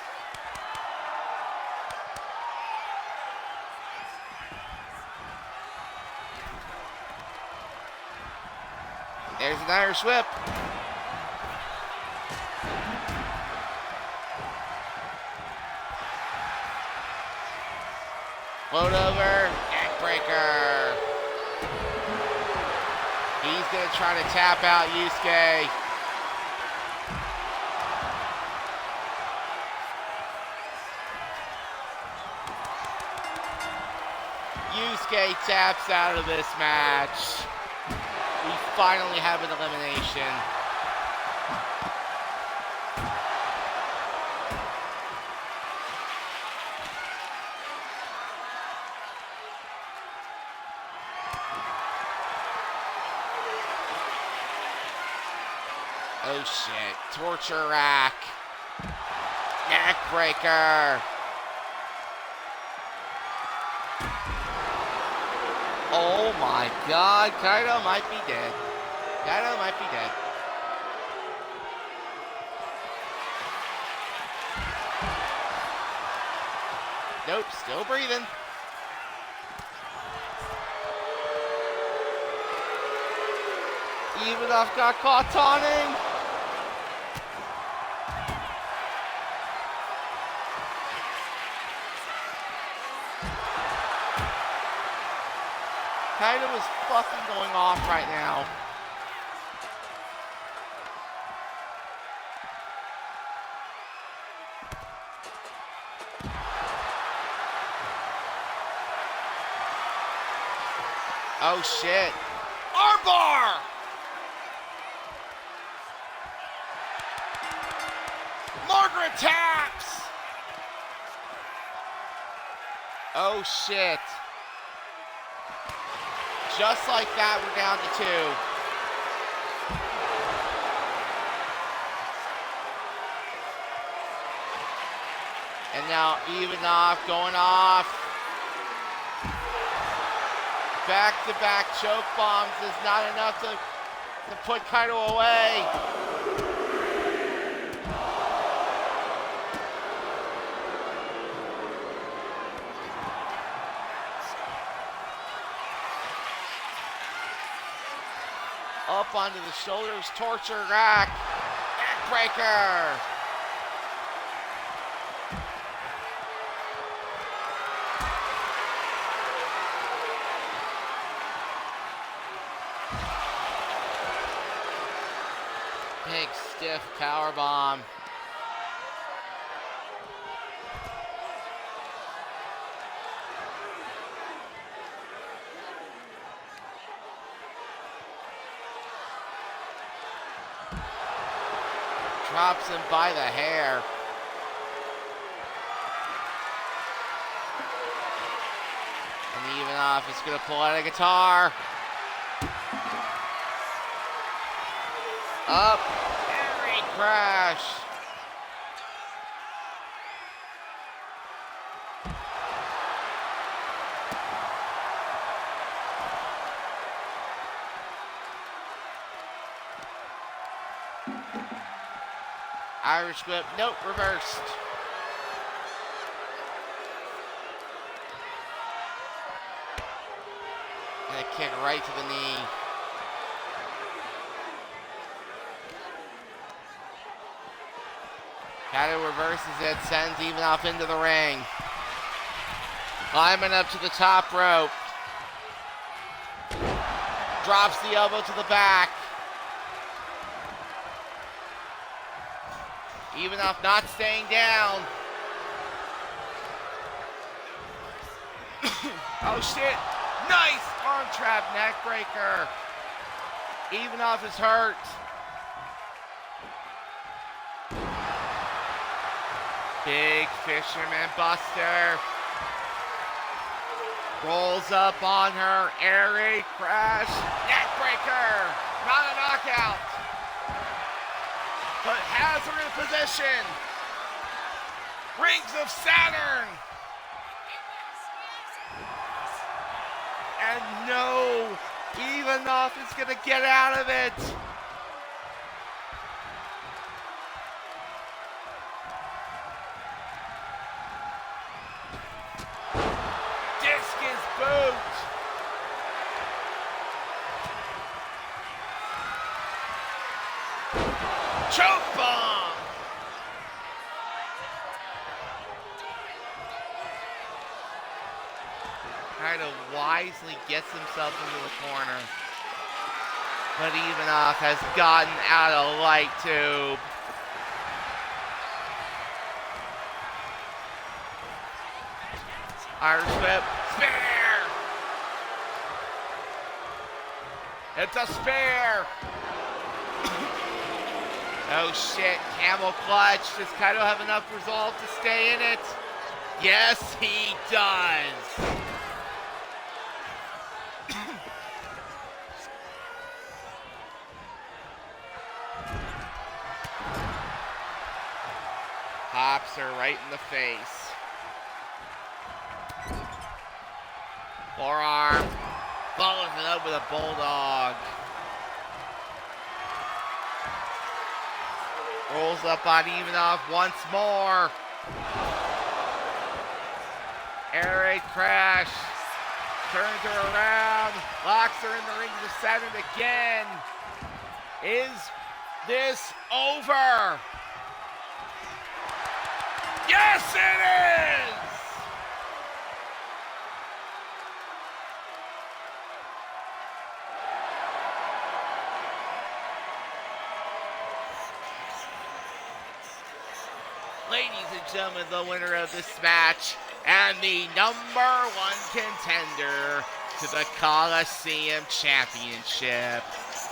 A: There's an Irish whip. Float over, neckbreaker. He's gonna try to tap out Yusuke. Yusuke taps out of this match. We finally have an elimination. Oh shit. Torture rack. Neckbreaker. Oh my god, Kaido might be dead. Kaido might be dead. Nope, still breathing. Ivanov got caught taunting. Kaido is fucking going off right now. Oh shit. Armbar! Margaret taps! Oh shit. Just like that, we're down to 2. And now Ivanov going off. Back-to-back choke bombs is not enough to put Kaito away. Up onto the shoulders, torture rack, neckbreaker. Big stiff powerbomb. Drops him by the hair. And Ivanov is going to pull out a guitar. Up, very crash. Irish whip, nope, reversed. And a kick right to the knee. Kaito reverses it, sends Ivanov into the ring. Climbing up to the top rope. Drops the elbow to the back. Ivanov not staying down. Oh shit. Nice arm trap neck breaker. Ivanov is hurt. Big fisherman buster. Rolls up on her. Air raid crash. Neck breaker. Not a knockout. But has her in position. Rings of Saturn. And no, Ivanov is going to get out of it. Discus boot. Choke bomb. Kaito wisely gets himself into the corner. But Ivanov has gotten out of light tube. Irish whip, spare! It's a spare! Oh shit, camel clutch. Does Kaito have enough resolve to stay in it? Yes, he does! Pops her right in the face. Forearm. Follows it up with a bulldog. Rolls up on Ivanov once more. Air raid crash. Turns her around. Locks her in the rings of Saturn again. Is this over? Yes, it is! Ladies and gentlemen, the winner of this match and the #1 contender to the Coliseum Championship,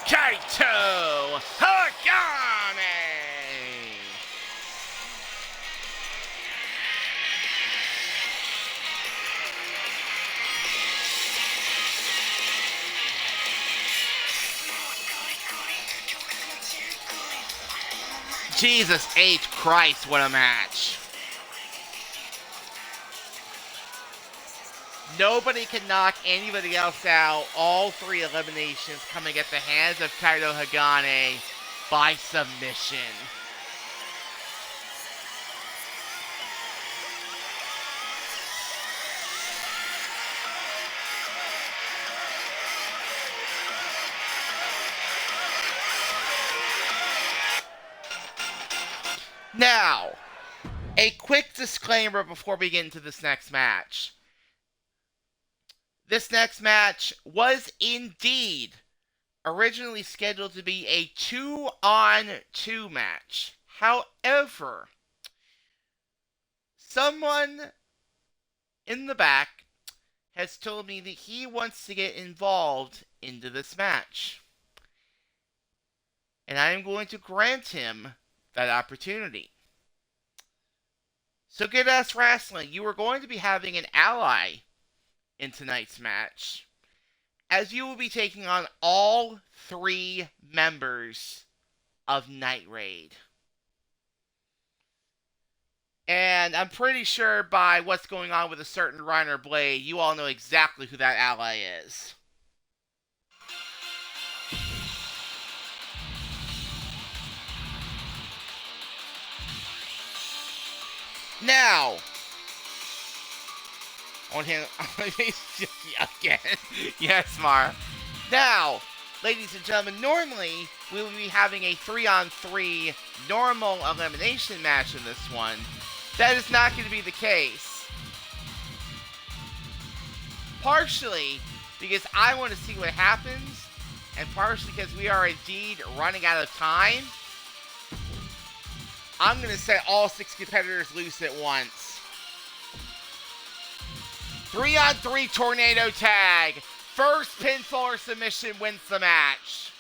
A: Kaito Hagane! Jesus H. Christ, what a match. Nobody can knock anybody else out. All 3 eliminations coming at the hands of Kaito Hagane by submission. Now, a quick disclaimer before we get into this next match. This next match was indeed originally scheduled to be a 2-on-2 match. However, someone in the back has told me that he wants to get involved into this match. And I am going to grant him that opportunity. So Good Ass Wrestling, you are going to be having an ally in tonight's match, as you will be taking on all 3 members of Night Raid. And I'm pretty sure by what's going on with a certain Reiner Blade, you all know exactly who that ally is. Now, on him, again, yes, Mar. Now, ladies and gentlemen, normally we will be having a 3-on-3 normal elimination match in this one. That is not going to be the case. Partially because I want to see what happens, and partially because we are indeed running out of time. I'm going to set all 6 competitors loose at once. 3-on-3 tornado tag. First pinfall or submission wins the match.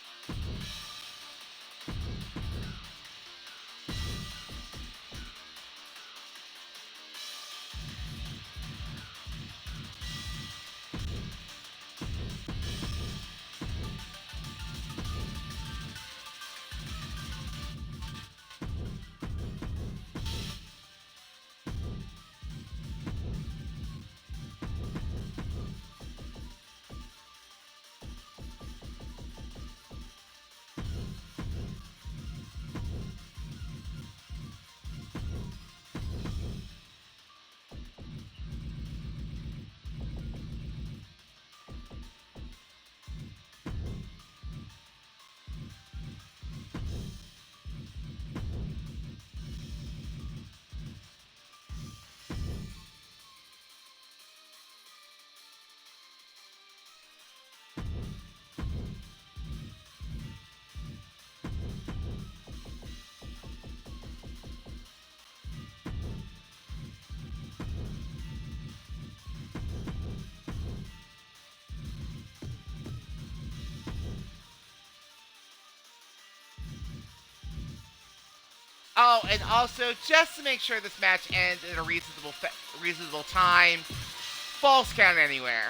A: Oh, and also, just to make sure this match ends in a reasonable time, false count anywhere.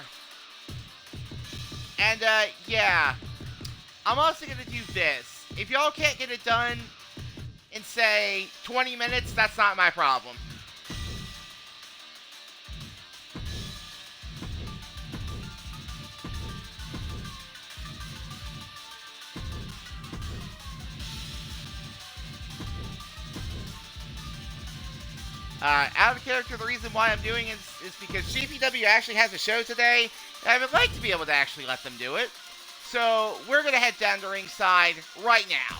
A: And, yeah. I'm also going to do this. If y'all can't get it done in, say, 20 minutes, that's not my problem. Out of character, the reason why I'm doing it is because GPW actually has a show today, and I would like to be able to actually let them do it. So, we're going to head down to ringside right now.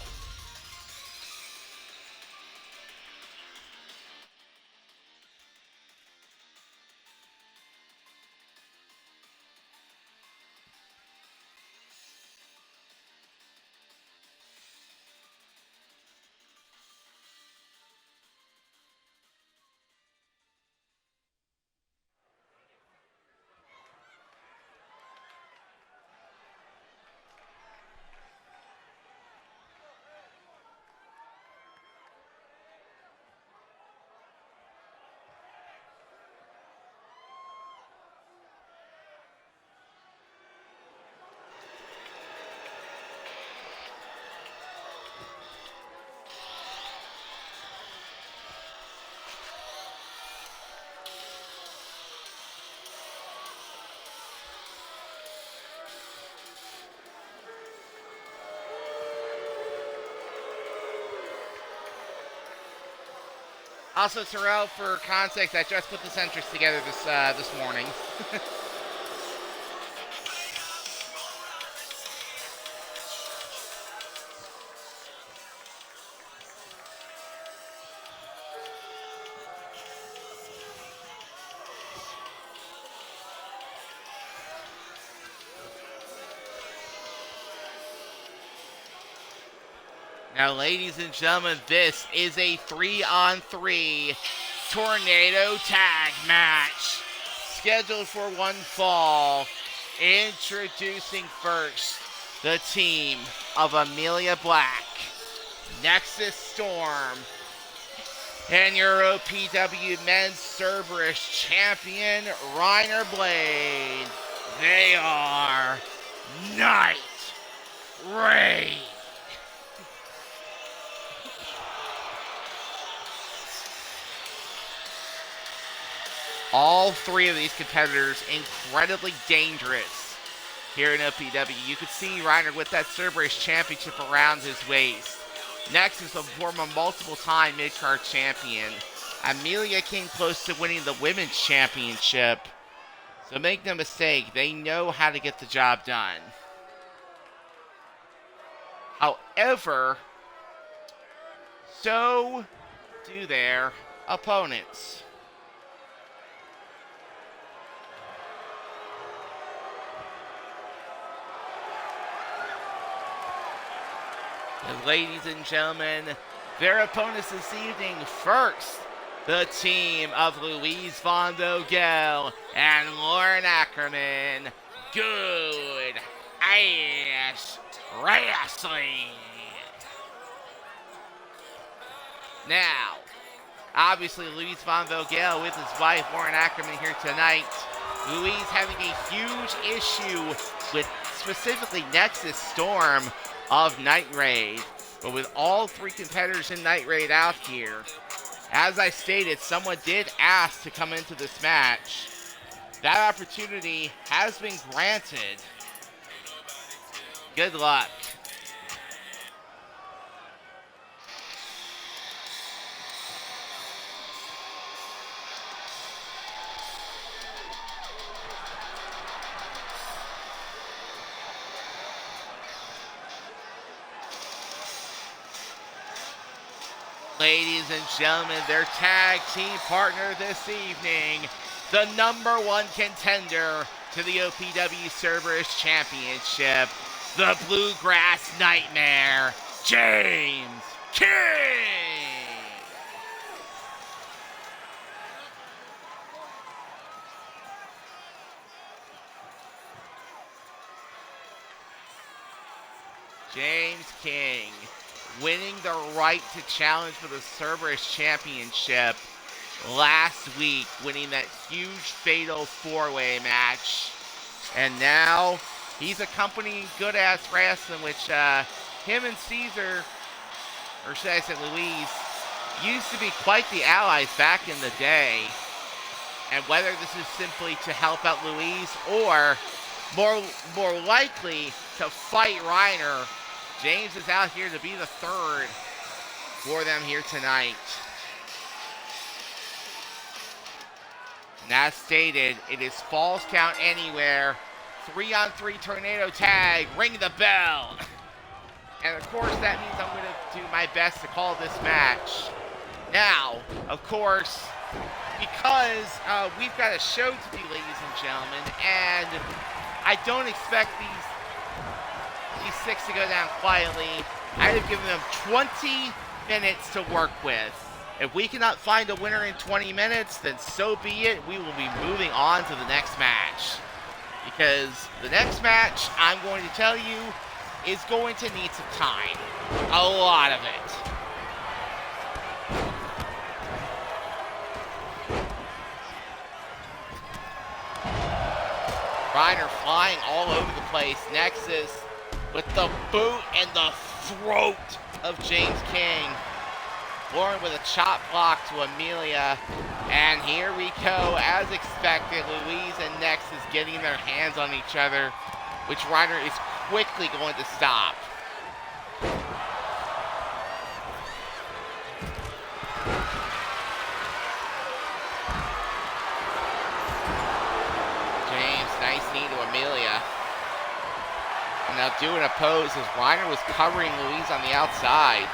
A: Also, Terrell, for context, I just put the centers together this morning. Now, ladies and gentlemen, this is a 3-on-3 tornado tag match scheduled for one fall. Introducing first the team of Amelia Black, Nexus Storm, and your OPW Men's Cerberus champion, Reiner Blade. They are Night Raid. All three of these competitors incredibly dangerous here in OPW. You could see Reiner with that Cerberus championship around his waist. Next is a former multiple-time mid-card champion. Amelia came close to winning the women's championship. So make no mistake, they know how to get the job done. However, so do their opponents. And ladies and gentlemen, their opponents this evening. First, the team of Louise Von Vogel and Lauren Ackerman. Good ass wrestling. Now, obviously Louise Von Vogel with his wife Lauren Ackerman here tonight. Louise having a huge issue with specifically Nexus Storm of Night Raid. But with all three competitors in Night Raid out here, as I stated, someone did ask to come into this match. That opportunity has been granted. Good luck. Ladies and gentlemen, their tag team partner this evening, the #1 contender to the OPW Cerberus Championship, the Bluegrass Nightmare, James King. James King winning the right to challenge for the Cerberus Championship last week, winning that huge fatal four-way match. And now he's accompanying Good Ass Wrestling, which him and Caesar, or should I say Louise, used to be quite the allies back in the day. And whether this is simply to help out Louise or more likely to fight Reiner, James is out here to be the third for them here tonight. And as stated, it is Falls Count Anywhere. 3-on-3 tornado tag. Ring the bell. And of course that means I'm going to do my best to call this match. Now, of course, because we've got a show to do, ladies and gentlemen, and I don't expect these six to go down quietly. I have given them 20 minutes to work with. If we cannot find a winner in 20 minutes, then so be it. We will be moving on to the next match. Because the next match, I'm going to tell you, is going to need some time. A lot of it. Reiner flying all over the place. Nexus with the boot and the throat of James King. Lauren with a chop block to Amelia. And here we go, as expected, Louise and Nexus getting their hands on each other, which Reiner is quickly going to stop. Now doing a pose as Reiner was covering Louise on the outside.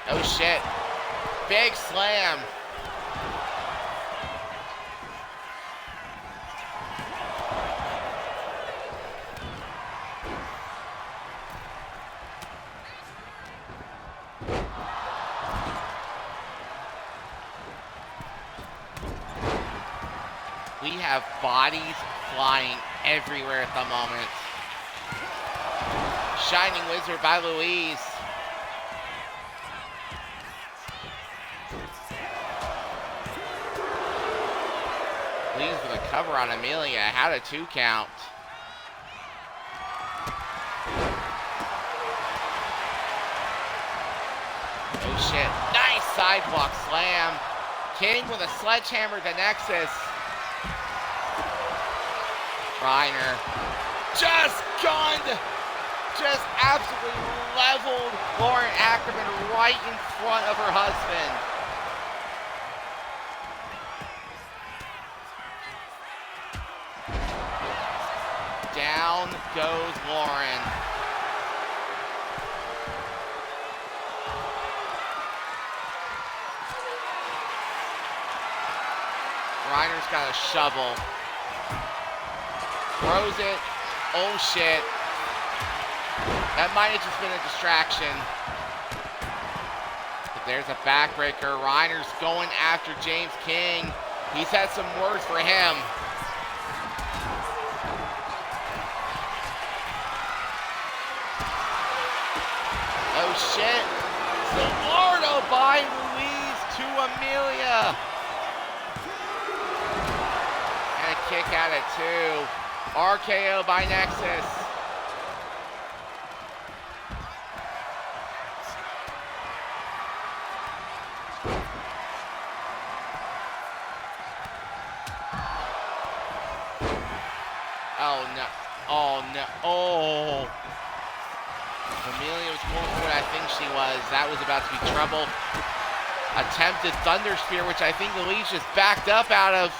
A: Oh shit. Big slam. We have bodies flying everywhere at the moment. Shining Wizard by Louise. Louise with a cover on Amelia. Had a 2 count. Oh shit. Nice sidewalk slam. King with a sledgehammer to Nexus. Reiner just gunned, just absolutely leveled Lauren Ackerman right in front of her husband. Down goes Lauren. Reiner's got a shovel. Throws it. Oh shit. That might have just been a distraction. But there's a backbreaker. Reiner's going after James King. He's had some words for him. Oh shit. Zalordo by Louise to Amelia. And a kick out at 2. RKO by Nexus. Oh no. Oh no. Oh. Amelia was going for what I think she was. That was about to be trouble. Attempted Thunder Spear, which I think Louise just backed up out of.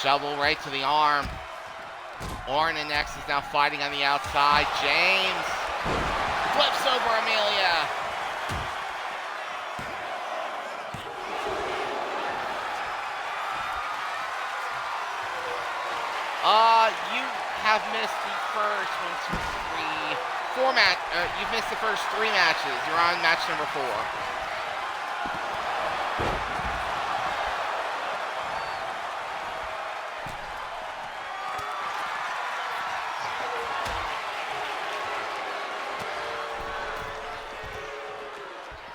A: Shovel right to the arm. Lauren and Nexus now fighting on the outside. James flips over Amelia. You have missed the first 4 match. You've missed the first 3 matches. You're on match number 4.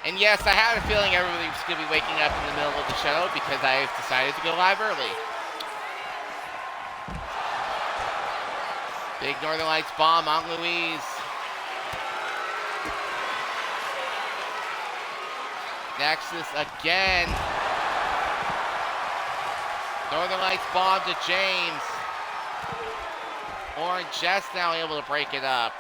A: And yes, I had a feeling everybody was going to be waking up in the middle of the show because I've decided to go live early. Big Northern Lights bomb on Louise. Nexus again. Northern Lights bomb to James. Lauren just now able to break it up.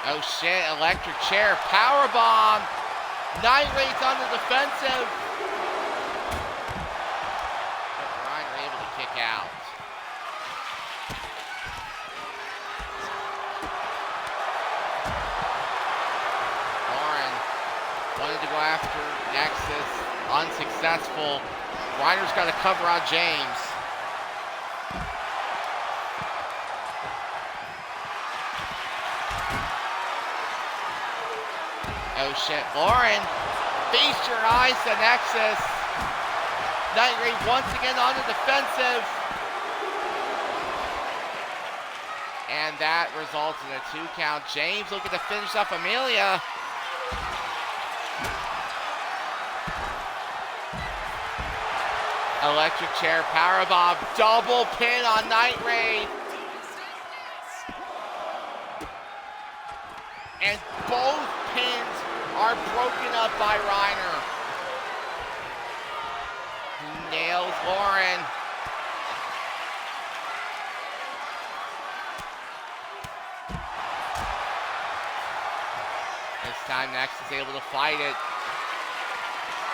A: Oh shit, electric chair, power bomb. Night Raid's on the defensive. But Reiner able to kick out. Lauren wanted to go after Nexus, unsuccessful. Reiner's got a cover on James. Oh shit, Lauren, feast your eyes to Nexus. Night Raid once again on the defensive. And that results in a 2 count. James looking to finish off Amelia. Electric chair, powerbomb, double pin on Night Raid. And both pins are broken up by Reiner. Who nails Lauren. This time Nex is able to fight it.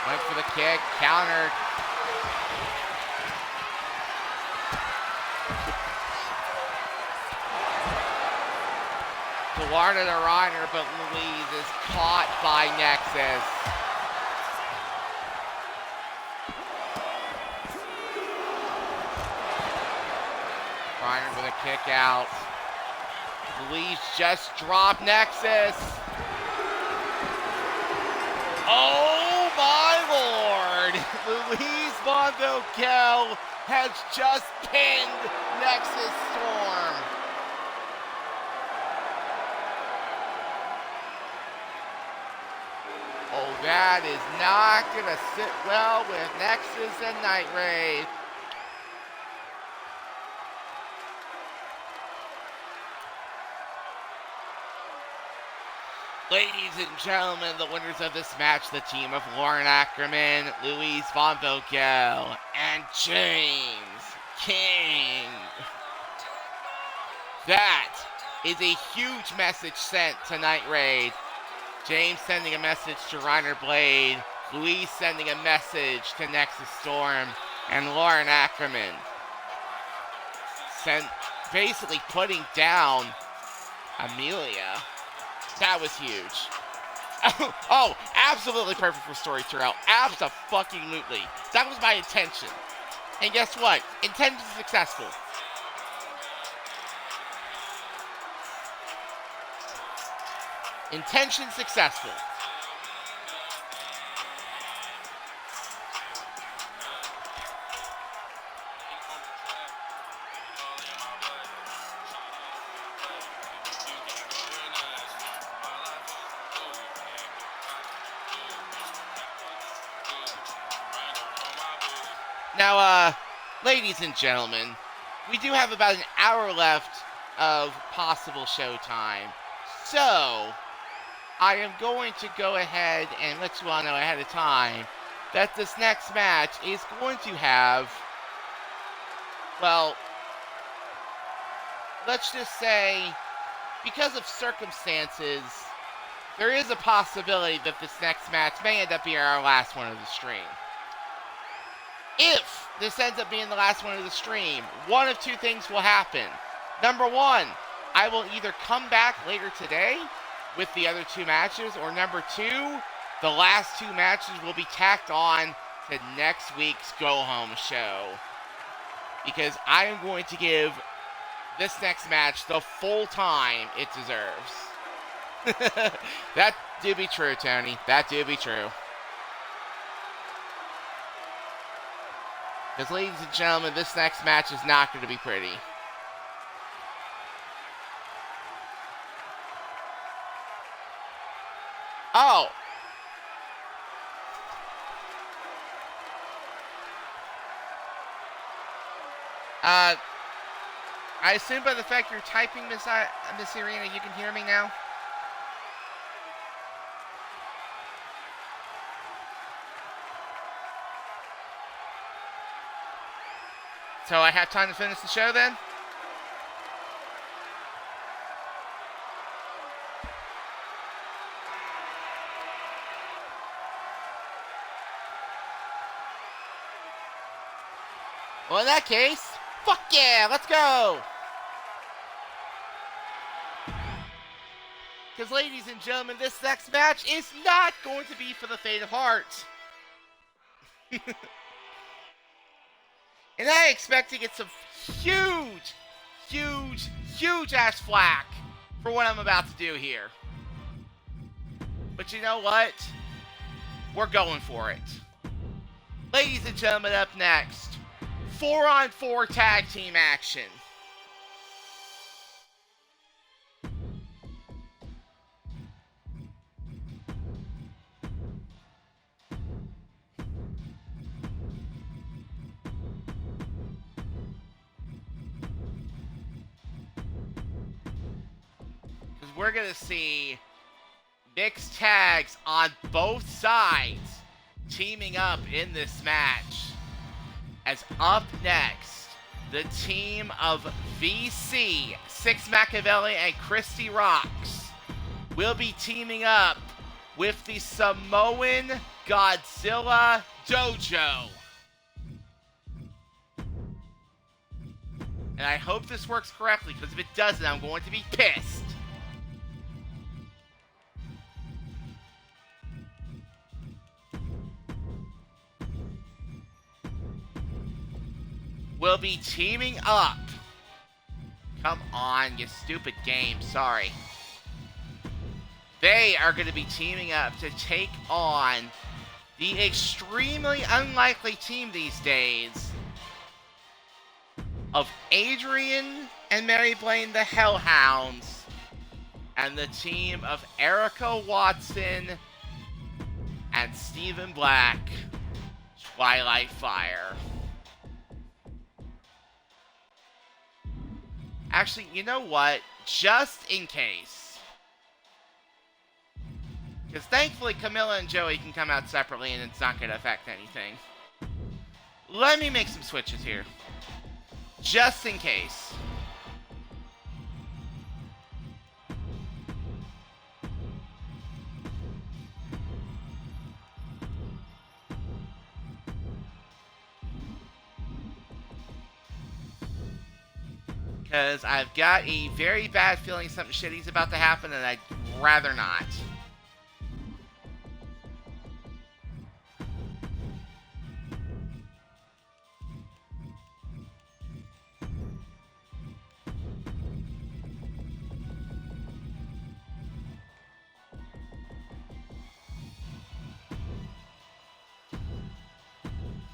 A: Went for the kick, countered. Florida to Reiner, but Louise is caught by Nexus. Reiner with a kick out. Louise just dropped Nexus. Oh my lord! Louise Von Vokel has just pinned Nexus Storm. Oh, that is not gonna sit well with Nexus and Night Raid. Ladies and gentlemen, the winners of this match, the team of Lauren Ackerman, Louise Von Vokel, and James King. That is a huge message sent to Night Raid. James sending a message to Reiner Blade, Louise sending a message to Nexus Storm, and Lauren Ackerman basically putting down Amelia. That was huge. Oh, absolutely perfect for story throughout. Abso-fucking-lutely. That was my intention. And guess what? Intention successful. Intention successful. Now, ladies and gentlemen, we do have about an hour left of possible showtime. So, I am going to go ahead and let you all know ahead of time that this next match is going to have, well, let's just say, because of circumstances, there is a possibility that this next match may end up being our last one of the stream. If this ends up being the last one of the stream, one of two things will happen. Number one, I will either come back later today with the other two matches, or number two, the last two matches will be tacked on to next week's go-home show. Because I am going to give this next match the full time it deserves. That do be true, Tony. That do be true. Because, ladies and gentlemen, this next match is not going to be pretty. Oh! I assume by the fact you're typing, Miss Irina, you can hear me now? So I have time to finish the show then? Well, in that case, fuck yeah, let's go! Because, ladies and gentlemen, this next match is not going to be for the faint of heart. And I expect to get some huge, huge, huge ass flack for what I'm about to do here. But you know what? We're going for it. Ladies and gentlemen, up next, 4-on-4 tag team action. We're going to see mixed tags on both sides teaming up in this match. As up next, the team of VC, Six Machiavelli and Christy Rocks, will be teaming up with the Samoan Godzilla Dojo. And I hope this works correctly, because if it doesn't, I'm going to be pissed. Will be teaming up. Come on, you stupid game. Sorry. They are going to be teaming up to take on the extremely unlikely team these days of Adrian and Mary Blaine the Hellhounds and the team of Erica Watson and Stephen Black, Twilight Fire. Actually, you know what? Just in case. Because thankfully Camilla and Joey can come out separately and it's not going to affect anything. Let me make some switches here. Just in case. Because I've got a very bad feeling something shitty's about to happen and I'd rather not.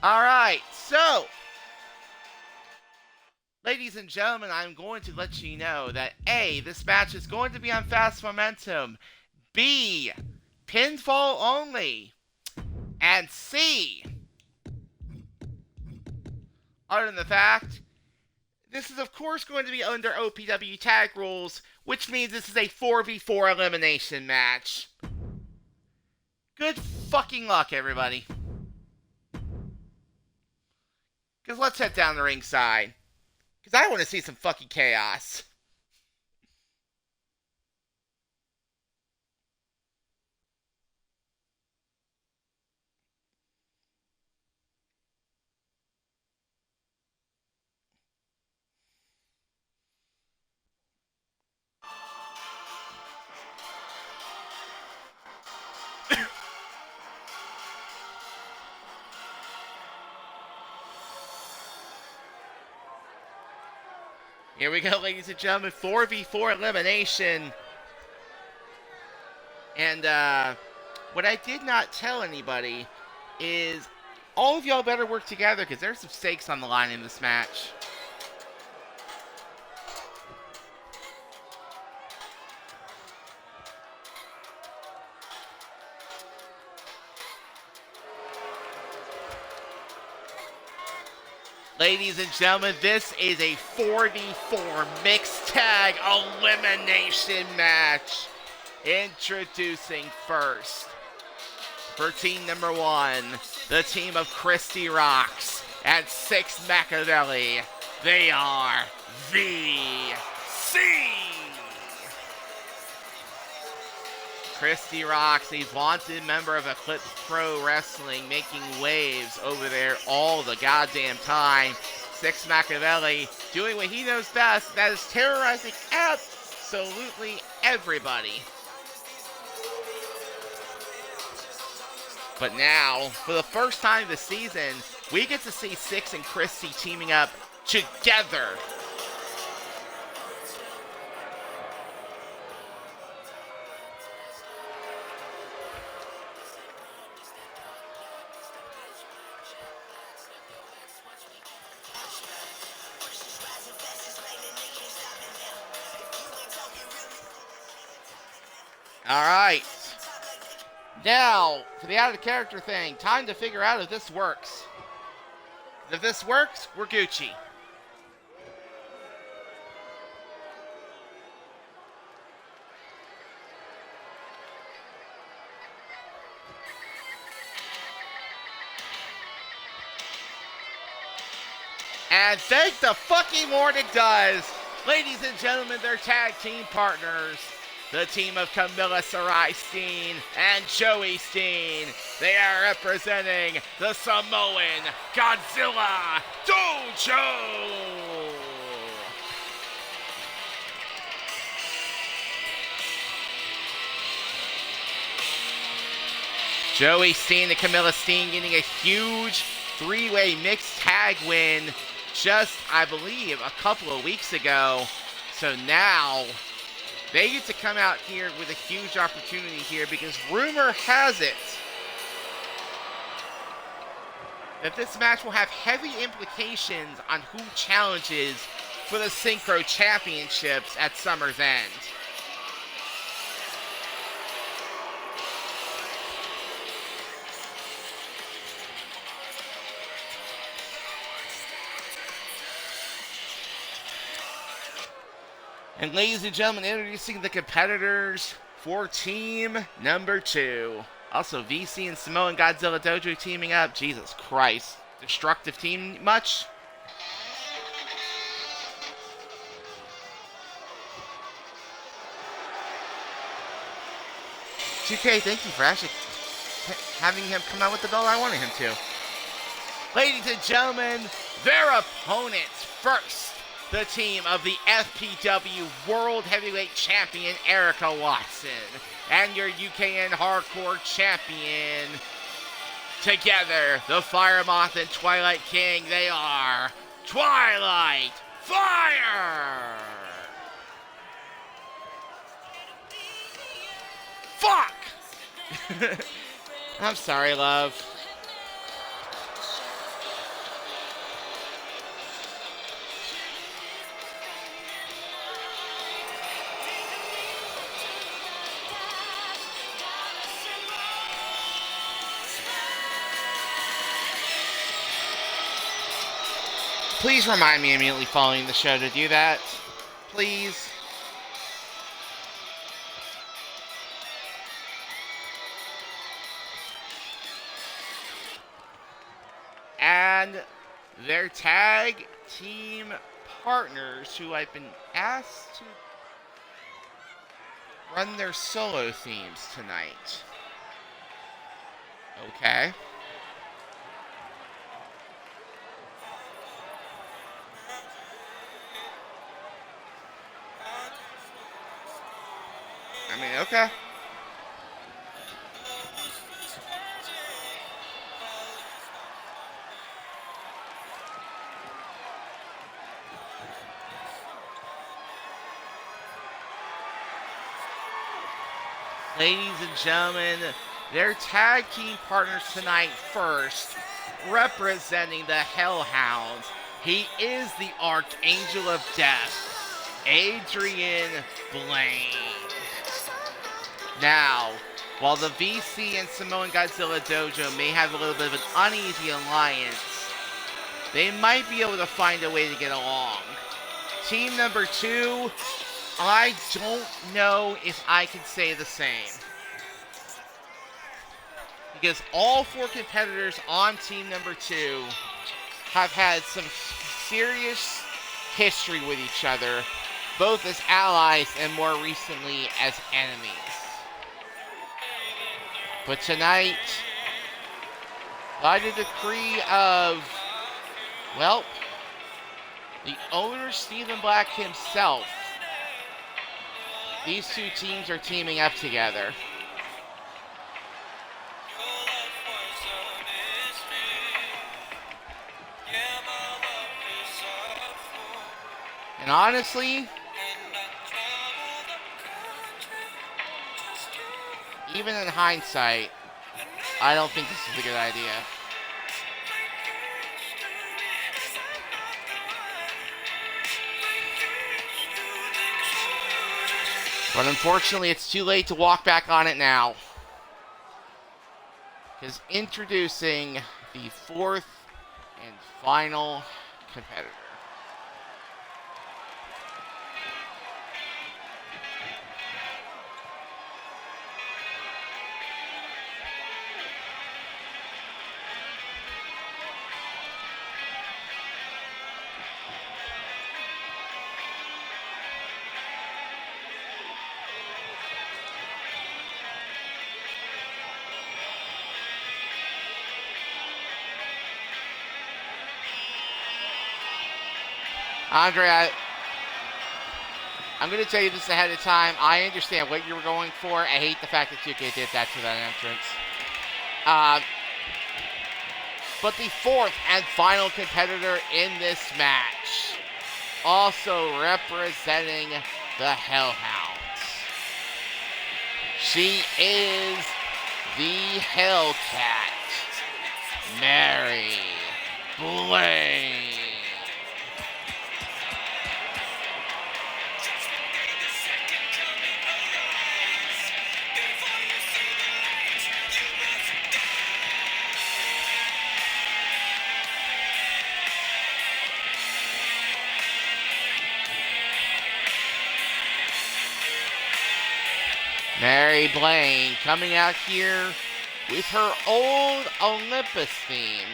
A: Alright, so ladies and gentlemen, I'm going to let you know that A, this match is going to be on fast momentum, B, pinfall only, and C, other than the fact, this is of course going to be under OPW tag rules, which means this is a 4v4 elimination match. Good fucking luck, everybody. Because let's head down the ringside. Because I want to see some fucking chaos. Here we go, ladies and gentlemen, 4v4 elimination. And what I did not tell anybody is all of y'all better work together because there's some stakes on the line in this match. Ladies and gentlemen, this is a 4v4 mixed tag elimination match. Introducing first, for team number 1, the team of Christy Rocks and Six Machiavelli. They are VC. Christy Rocks, a vaunted member of Eclipse Pro Wrestling, making waves over there all the goddamn time. Six Machiavelli doing what he knows best, that is terrorizing absolutely everybody. But now, for the first time this season, we get to see Six and Christy teaming up together. Alright. Now, for the out of character thing, time to figure out if this works. If this works, we're Gucci. And thank the fucking Lord it does. Ladies and gentlemen, their tag team partners, the team of Camilla Sarai Steen and Joey Steen. They are representing the Samoan Godzilla Dojo. Joey Steen and Camilla Steen getting a huge three-way mixed tag win just, I believe, a couple of weeks ago. So now they get to come out here with a huge opportunity here because rumor has it that this match will have heavy implications on who challenges for the Synchro Championships at Summer's End. And ladies and gentlemen, introducing the competitors for team number 2. Also, VC and Samoan Godzilla Dojo teaming up. Jesus Christ. Destructive team much? GK, thank you for actually having him come out with the belt I wanted him to. Ladies and gentlemen, their opponents first. The team of the FPW World Heavyweight Champion Erica Watson and your UKN Hardcore Champion. Together, the Fire Moth and Twilight King, they are Twilight Fire! Fuck! I'm sorry, love. Please remind me immediately following the show to do that. Please. And their tag team partners, who I've been asked to run their solo themes tonight. Okay. I mean, okay. Ladies and gentlemen, their tag team partners tonight first, representing the Hellhounds. He is the Archangel of Death, Adrian Blaine. Now, while the VC and Samoan Godzilla Dojo may have a little bit of an uneasy alliance, they might be able to find a way to get along. Team number 2, I don't know if I can say the same. Because all 4 competitors on team number 2 have had some serious history with each other, both as allies and more recently as enemies. But tonight, by the decree of, well, the owner, Stephen Black himself, these 2 teams are teaming up together. And honestly, even in hindsight, I don't think this is a good idea. But unfortunately, it's too late to walk back on it now. Because introducing the 4th and final competitor. Andre, I'm going to tell you this ahead of time. I understand what you were going for. I hate the fact that Yuka did that to that entrance. But the fourth and final competitor in this match, also representing the Hellhounds. She is the Hellcat, Mary Blaine. Mary Blaine coming out here with her old Olympus theme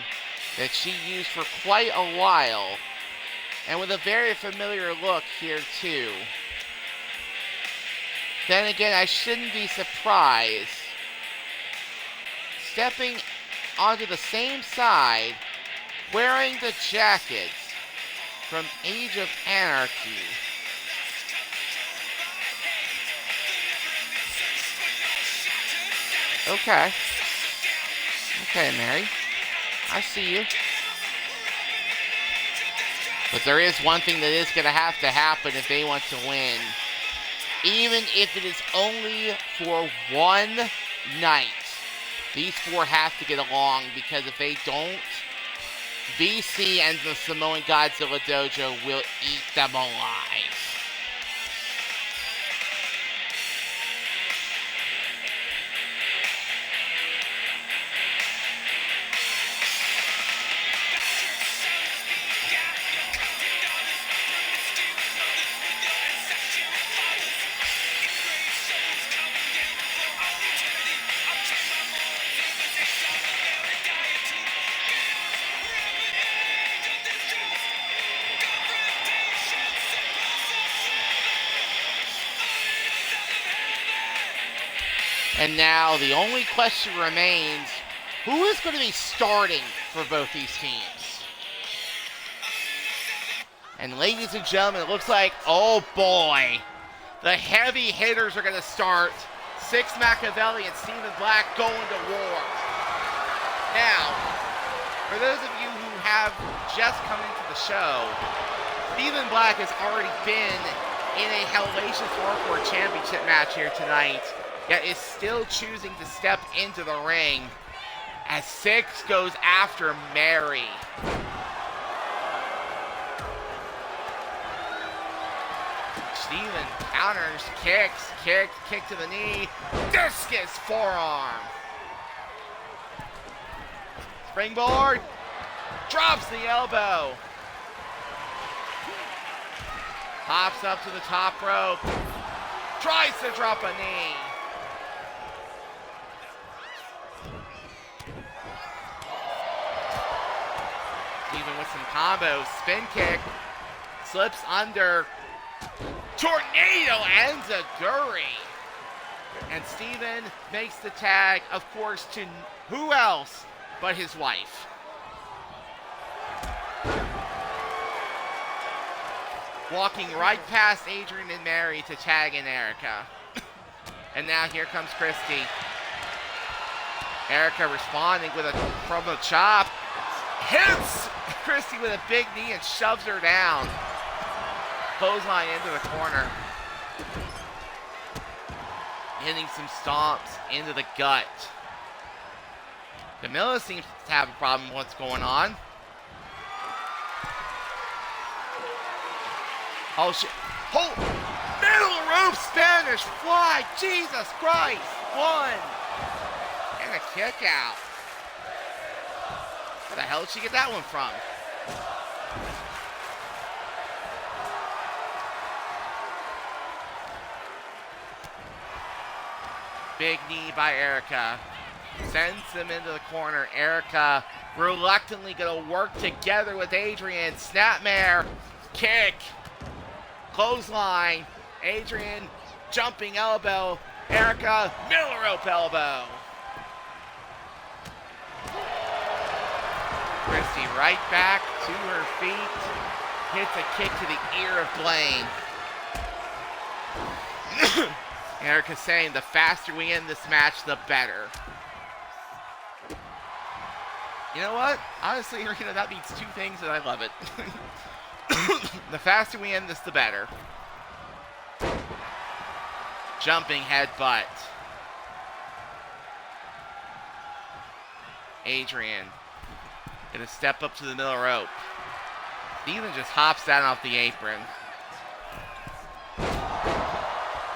A: that she used for quite a while, and with a very familiar look here too. Then again, I shouldn't be surprised. Stepping onto the same side, wearing the jackets from Age of Anarchy. Okay. Okay, Mary. I see you. But there is one thing that is going to happen if they want to win. Even if it is only for one night, these four have to get along, because if they don't, BC and the Samoan Godzilla Dojo will eat them alive. And now the only question remains, who is going to be starting for both these teams? And ladies and gentlemen, it looks like, oh boy, the heavy hitters are going to start. Six Machiavelli and Stephen Black going to war. Now, for those of you who have just come into the show, Stephen Black has already been in a Hellacious Hardcore Championship match here tonight, yet is still choosing to step into the ring as Six goes after Mary. Steven counters, kick to the knee, discus forearm. Springboard, drops the elbow. Hops up to the top rope, tries to drop a knee. Even with some combos, spin kick, slips under, tornado enziguri. And Steven makes the tag, of course, to who else but his wife. Walking right past Adrian and Mary to tag in Erica. And now here comes Christy. Erica responding with a promo chop. Hits Christy with a big knee and shoves her down. Clothesline into the corner. Hitting some stomps into the gut. Camilla seems to have a problem with what's going on. Oh shit. Oh! Middle rope Spanish fly! Jesus Christ! One! And a kick out. Where the hell did she get that one from? Big knee by Erica. Sends him into the corner. Erica reluctantly going to work together with Adrian. Snapmare. Kick. Clothesline. Adrian jumping elbow. Erica middle rope elbow. Christy right back to her feet. Hits a kick to the ear of Blaine. Erica's saying the faster we end this match, the better. You know what? Honestly, that means two things and I love it. The faster we end this, the better. Jumping headbutt. Adrian gonna step up to the middle rope. Steven just hops down off the apron.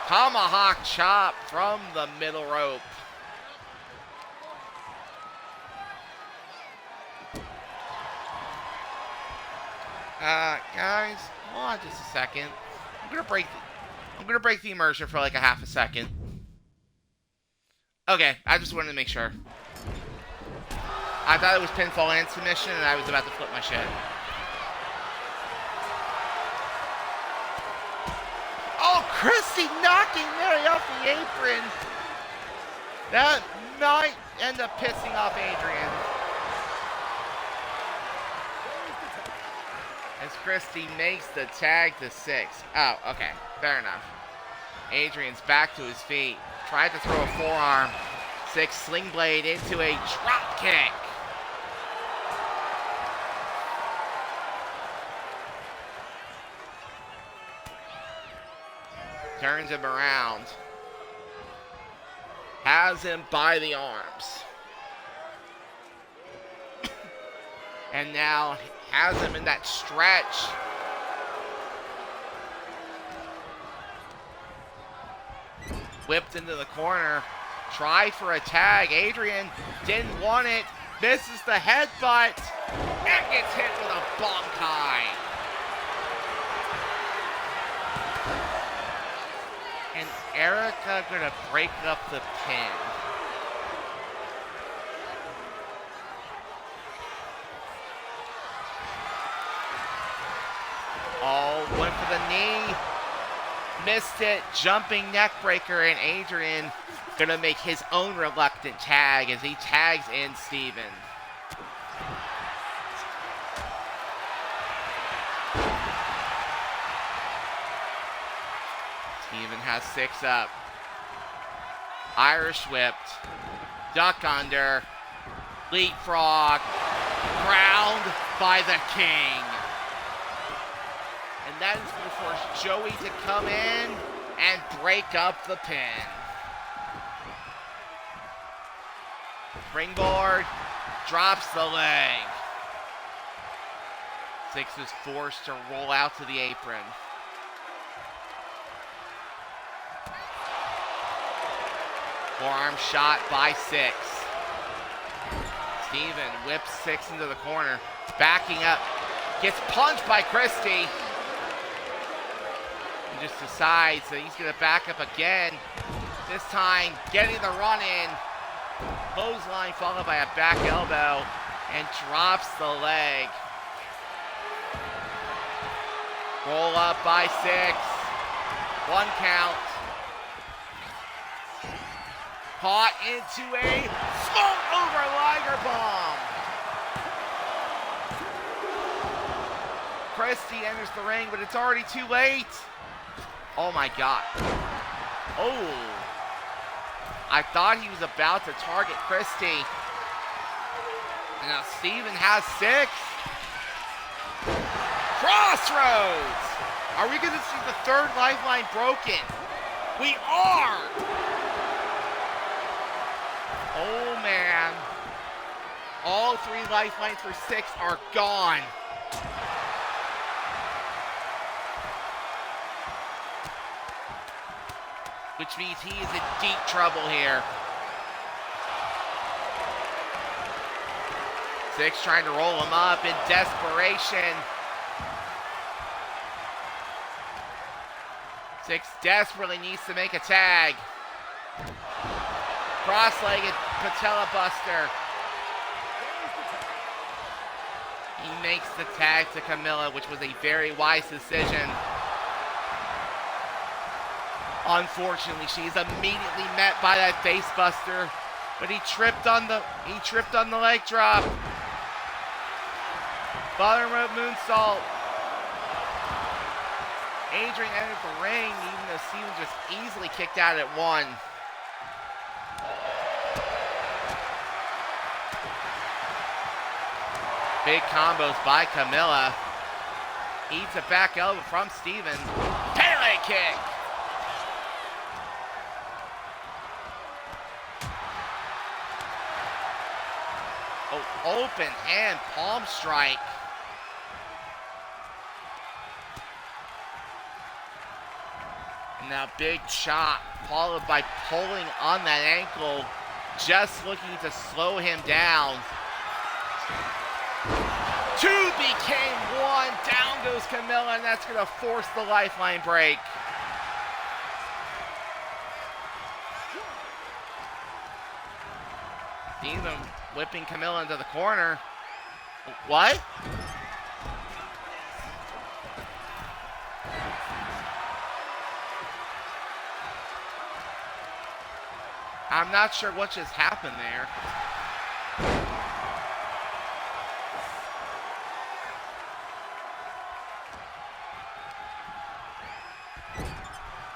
A: Tomahawk chop from the middle rope. Guys, hold on just a second. I'm gonna break the immersion for like a half a second. Okay, I just wanted to make sure. I thought it was pinfall and submission, and I was about to flip my shit. Oh, Christy knocking Mary off the apron. That might end up pissing off Adrian. As Christy makes the tag to 6. Oh, okay. Fair enough. Adrian's back to his feet. Tried to throw a forearm. 6 sling blade into a drop kick. Turns him around. Has him by the arms. And now has him in that stretch. Whipped into the corner. Tried for a tag. Adrian didn't want it. Misses the headbutt. And gets hit with a bonkai. And Erica gonna break up the pin. Oh, went for the knee. Missed it. Jumping neck breaker, and Adrian gonna make his own reluctant tag as he tags in Steven. Steven has 6 up. Irish whipped. Duck under. Leapfrog. Ground by the king. And that is going to force Joey to come in and break up the pin. Springboard. Drops the leg. 6 is forced to roll out to the apron. Forearm shot by 6. Steven whips 6 into the corner. Backing up. Gets punched by Christie. And just decides that he's going to back up again. This time getting the run in. Clothesline followed by a back elbow. And drops the leg. Roll up by 6. 1 count. Caught into a float over Liger Bomb. Christie enters the ring, but it's already too late. Oh my God. Oh. I thought he was about to target Christie. And now Steven has 6. Crossroads. Are we going to see the 3rd lifeline broken? We are. Oh man. All 3 lifelines for 6 are gone. Which means he is in deep trouble here. 6 trying to roll him up in desperation. 6 desperately needs to make a tag. Cross-legged patella buster. He makes the tag to Camilla, which was a very wise decision. Unfortunately, she's immediately met by that face buster, but he tripped on the leg drop. Bottom rope moonsault. Adrian entered the ring, even though Steven just easily kicked out at 1. Big combos by Camilla. Eats a back elbow from Steven. Pele kick! Oh, open hand palm strike. And now big chop, followed by pulling on that ankle, just looking to slow him down. 2 became 1. Down goes Camilla, and that's going to force the lifeline break. Steven whipping Camilla into the corner. What? I'm not sure what just happened there.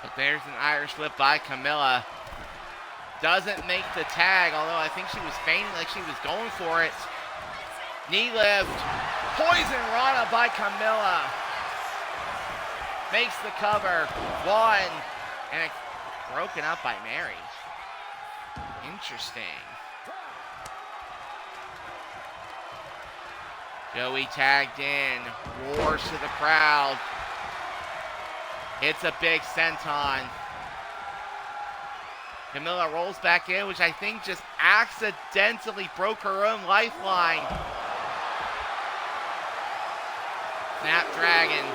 A: But there's an Irish whip by Camilla. Doesn't make the tag, although I think she was feigning like she was going for it. Knee lift. Poison Rana by Camilla. Makes the cover. 1. And it's broken up by Mary. Interesting. Joey tagged in. Roars to the crowd. Hits a big senton. Camilla rolls back in, which I think just accidentally broke her own lifeline. Snapdragon.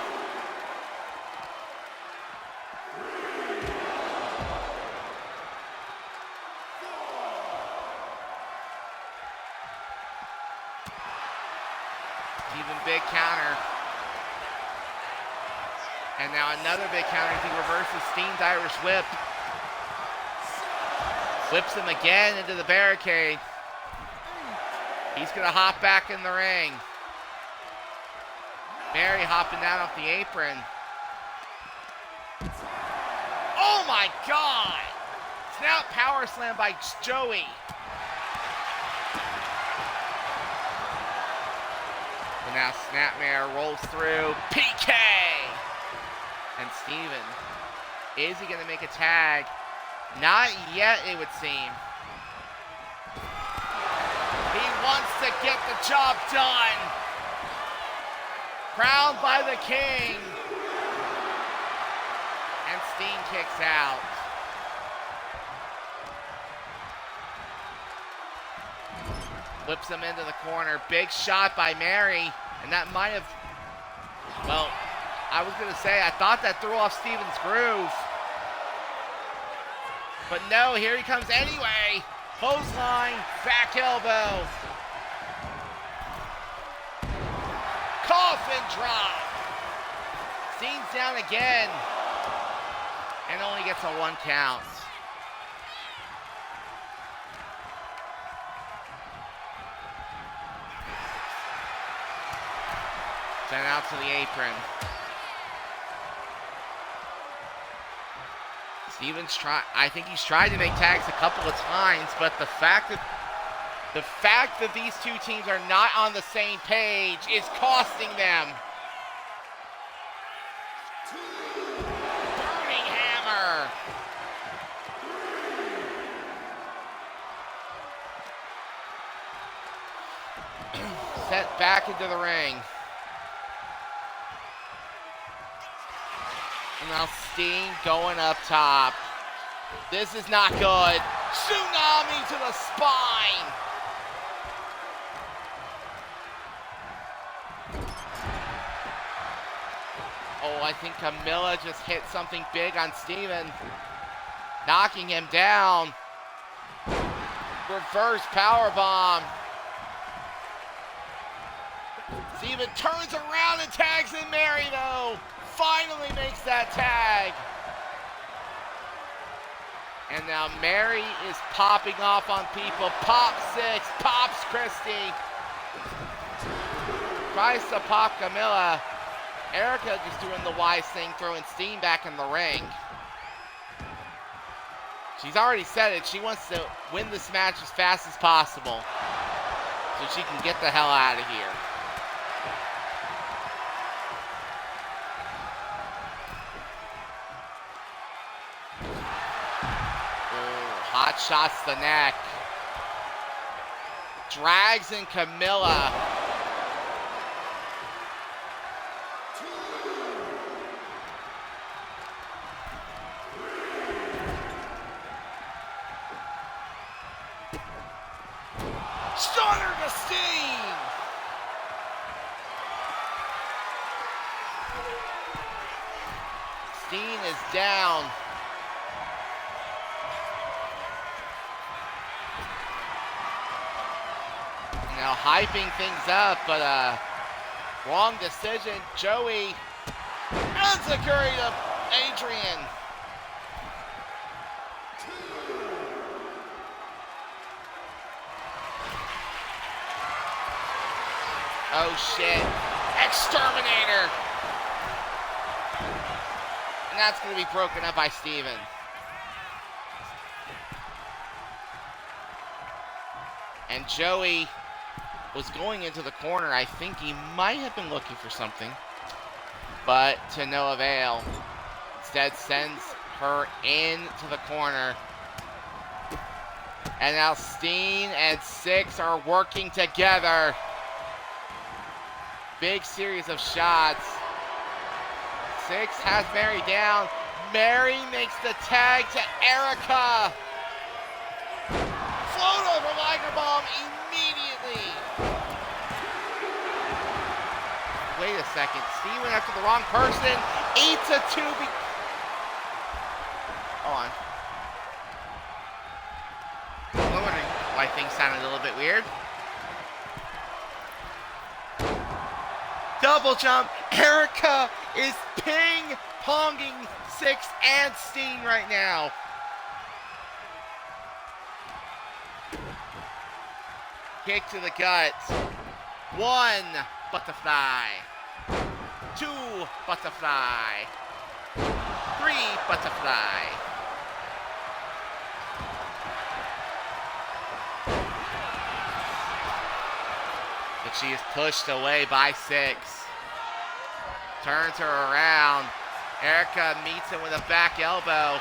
A: Even big counter. And now another big counter as he reverses Steen's Irish whip. Whips him again into the barricade. He's going to hop back in the ring. Mary hopping down off the apron. Oh my God! Snap power slam by Joey. And now Snapmare rolls through. PK! And Steven, is he going to make a tag? Not yet, it would seem. He wants to get the job done. Crowned by the king. And Steen kicks out. Whips him into the corner. Big shot by Mary. And that might have, well, I was going to say, I thought that threw off Steven's groove. But no, here he comes anyway. Clothesline, back elbow. Coffin drop. Steen's down again. And only gets a 1 count. Sent out to the apron. Steven's I think he's tried to make tags a couple of times, but the fact that these two teams are not on the same page is costing them. Burning hammer. Set back into the ring. And now Steen going up top. This is not good. Tsunami to the spine. Oh, I think Camilla just hit something big on Steven. Knocking him down. Reverse powerbomb. Steven turns around and tags in Mary though. Finally makes that tag. And now Mary is popping off on people. Pop 6, pops Christy. Tries to pop Camilla. Erica just doing the wise thing, throwing Steen back in the ring. She's already said it. She wants to win this match as fast as possible so she can get the hell out of here. Oh, hot shots to the neck. Drags in Camilla. Stunner to Steen! Steen is down. Now hyping things up, but wrong decision. Joey enziguri to Adrian. Oh shit. Exterminator! And that's going to be broken up by Steven. And Joey was going into the corner. I think he might have been looking for something, but to no avail. Instead sends her into the corner. And now Steen and Syxx are working together. Big series of shots. Syxx has Mary down. Mary makes the tag to Erica. Float over Liger Bomb immediately. Wait a second. Steve went after the wrong person. 8-2. Hold on. I'm wondering why things sounded a little bit weird. Double jump. Erica is ping-ponging Syxx and Steen right now. Kick to the gut. 1 butterfly. 2 butterfly. 3 butterfly. But she is pushed away by Syxx. Turns her around. Erica meets him with a back elbow.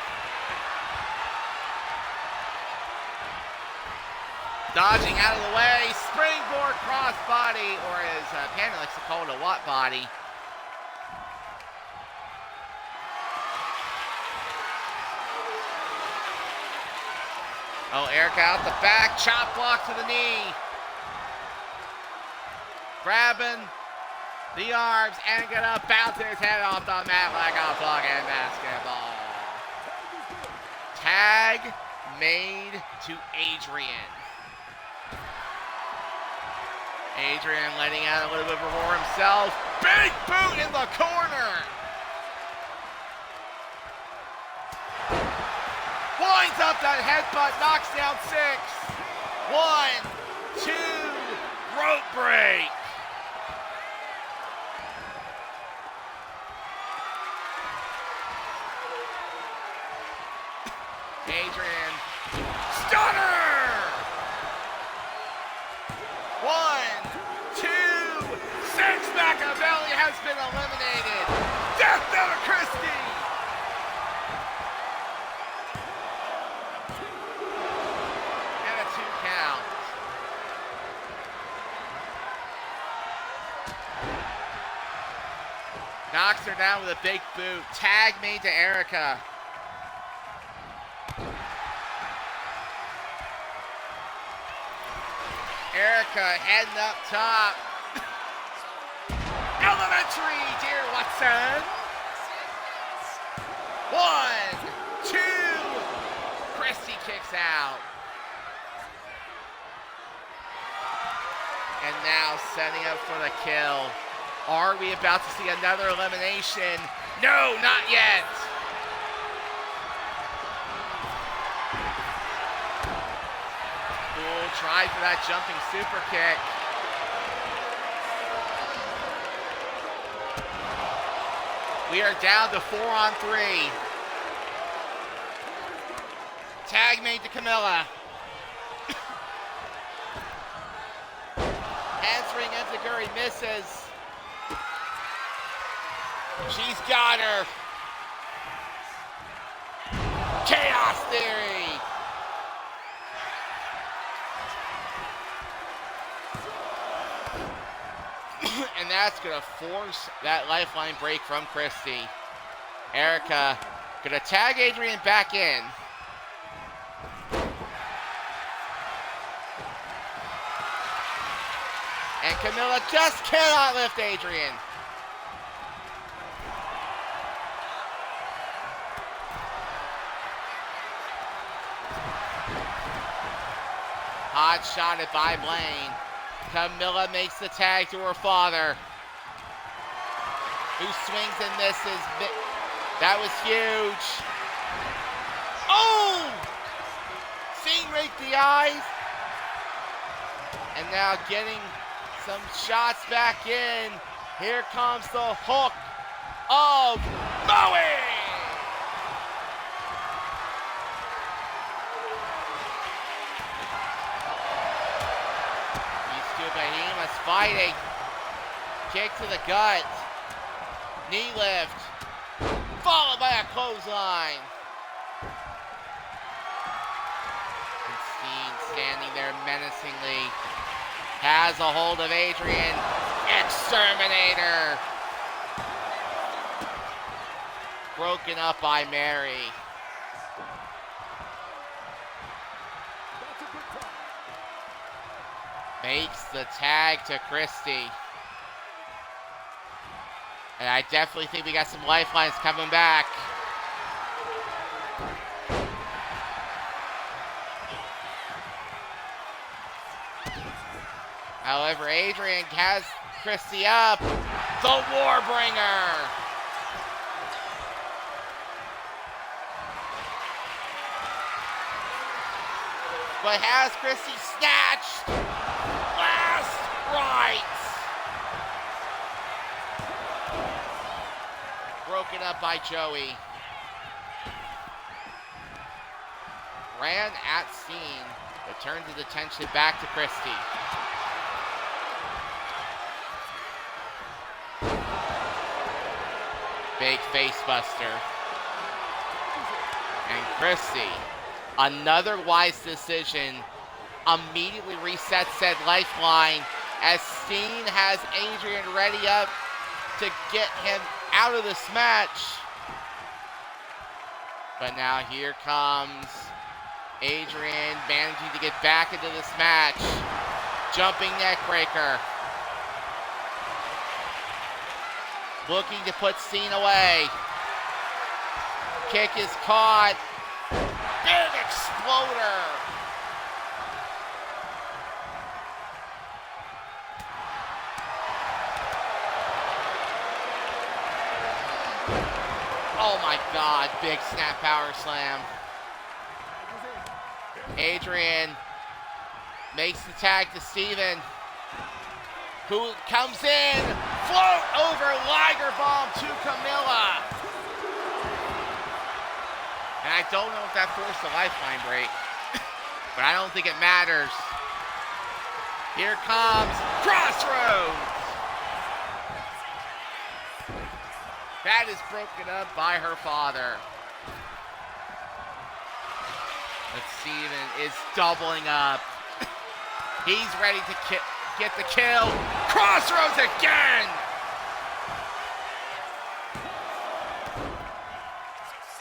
A: Dodging out of the way. Springboard crossbody, or as Panda likes to call it, a Watt body. Oh, Erica out the back. Chop block to the knee. Grabbing the arms and gonna bounce his head off the mat like a fucking basketball. Tag made to Adrian. Adrian letting out a little bit before himself. Big boot in the corner. Winds up that headbutt, knocks down Syxx. 1, 2, rope break. Adrian, stunner! 1, 2, Syxx Machiavelli has been eliminated. Death to Christie! And a 2 count. Knocks her down with a big boot. Tag made to Erica. Erica heading up top. Elementary, dear Watson. 1, 2. Christie kicks out. And now setting up for the kill. Are we about to see another elimination? No, not yet. Tries for that jumping super kick. We are down to 4-on-3. Tag made to Camilla. Handspring enziguri misses. She's got her. Chaos Theory. And that's going to force that lifeline break from Christy. Erica going to tag Adrian back in. And Camilla just cannot lift Adrian. Hot shotted by Blaine. Camilla makes the tag to her father, who swings and misses. That was huge. Oh! Seeing right the eyes. And now getting some shots back in. Here comes the hook of Bowie. Behemoth's fighting. Kick to the gut. Knee lift. Followed by a clothesline. And Steen standing there menacingly. Has a hold of Adrian. Exterminator. Broken up by Mary. Makes the tag to Christy. And I definitely think we got some lifelines coming back. However, Adrian has Christy up. The Warbringer. But has Christy snatched. Last rights. Broken up by Joey. Ran at Steen, but turns his attention back to Christy. Big face buster. And Christy, another wise decision, immediately resets said lifeline as Steen has Adrian ready up to get him out of this match. But now here comes Adrian managing to get back into this match. Jumping neck breaker. Looking to put Steen away. Kick is caught. Big exploder. Oh my God, big snap power slam. Adrian makes the tag to Steven, who comes in, float over Liger Bomb to Camilla. And I don't know if that forced a lifeline break, but I don't think it matters. Here comes Crossroads. That is broken up by her father. But Steven is doubling up. He's ready to get the kill. Crossroads again!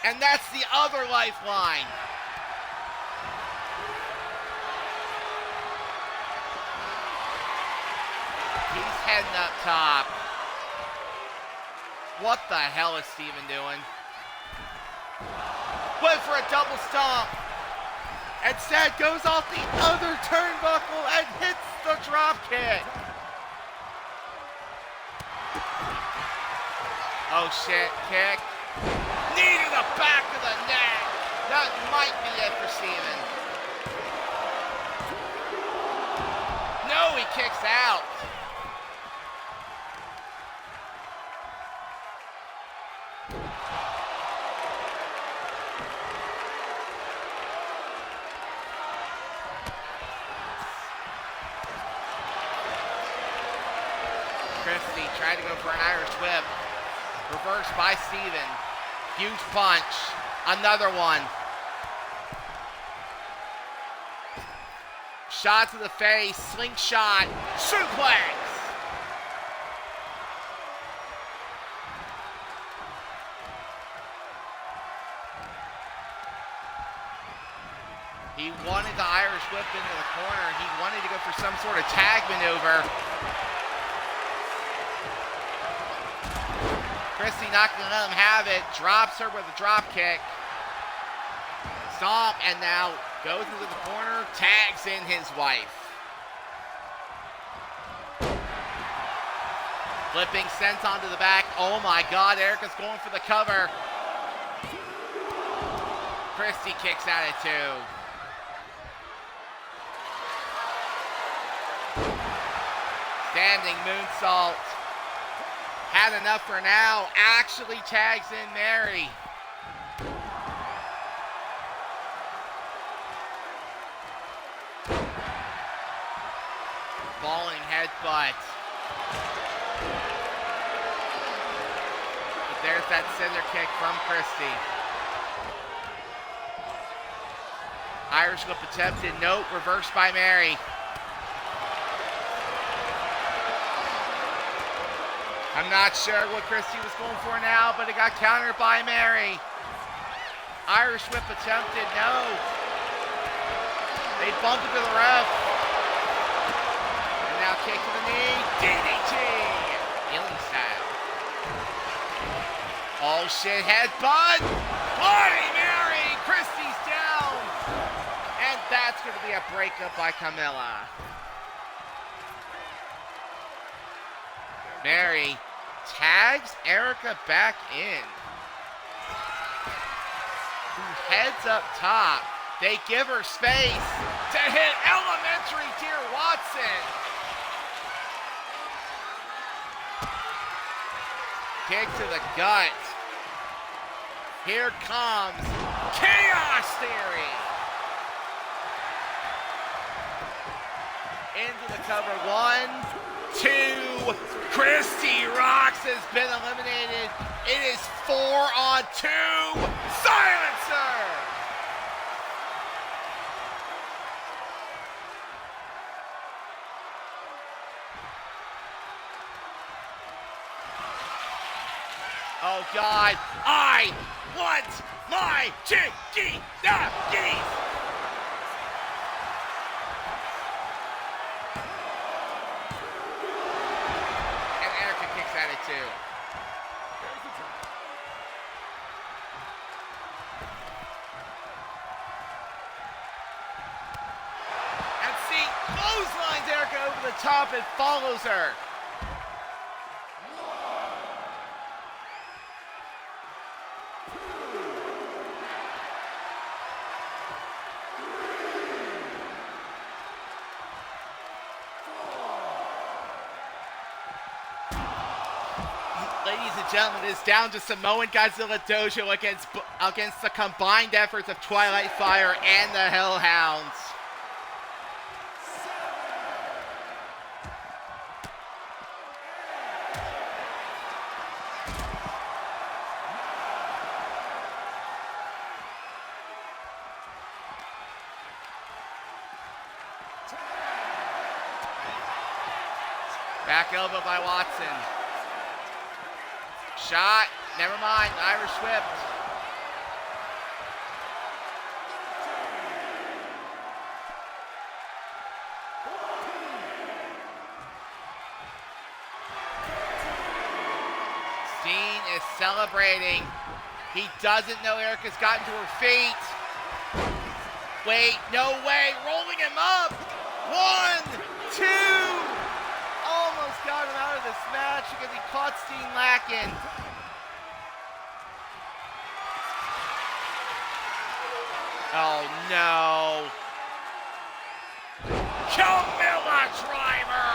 A: And that's the other lifeline. He's heading up top. What the hell is Steven doing? Went for a double stomp. Instead goes off the other turnbuckle and hits the drop kick. Oh shit, kick. Knee to the back of the neck. That might be it for Steven. No, he kicks out. Christie tried to go for an Irish whip. Reversed by Steven. Huge punch. Another one. Shot to the face. Slingshot. Suplex. He wanted the Irish whip into the corner. He wanted to go for some sort of tag maneuver. Christie not going to let him have it. Drops her with a drop kick. Stomp, and now goes into the corner. Tags in his wife. Flipping sense onto the back. Oh my God, Erica's going for the cover. Christie kicks out at 2. Standing moonsault. Had enough for now. Actually tags in Mary. Falling headbutt. But there's that scissor kick from Christie. Irish whip attempted. Nope. Reversed by Mary. I'm not sure what Christie was going for now, but it got countered by Mary. Irish whip attempted, no. They bumped into the ref. And now kick to the knee, DDT. Healing style. Oh shit, headbutt. Bloody Mary, Christie's down. And that's going to be a breakup by Camilla. Mary tags Erica back in. Who heads up top. They give her space to hit elementary tier Watson. Kick to the gut. Here comes Chaos Theory. Into the cover. 1, 2. Christie Rocks has been eliminated. It is 4-on-2. Silencer. Oh God, I want my chicky nuggies. Too. And see, clotheslines Erica over the top and follows her. Ladies and gentlemen, it is down to Samoan Godzilla Dojo against the combined efforts of Twilight Fire and the Hellhounds. Back elbow by Watson. Shot, never mind, Irish whipped. Steen is celebrating. He doesn't know Erica's gotten to her feet. Wait, no way, rolling him up. 1, 2. Almost got him out of this match because he caught Steen lacking. Oh no. Camilla Driver!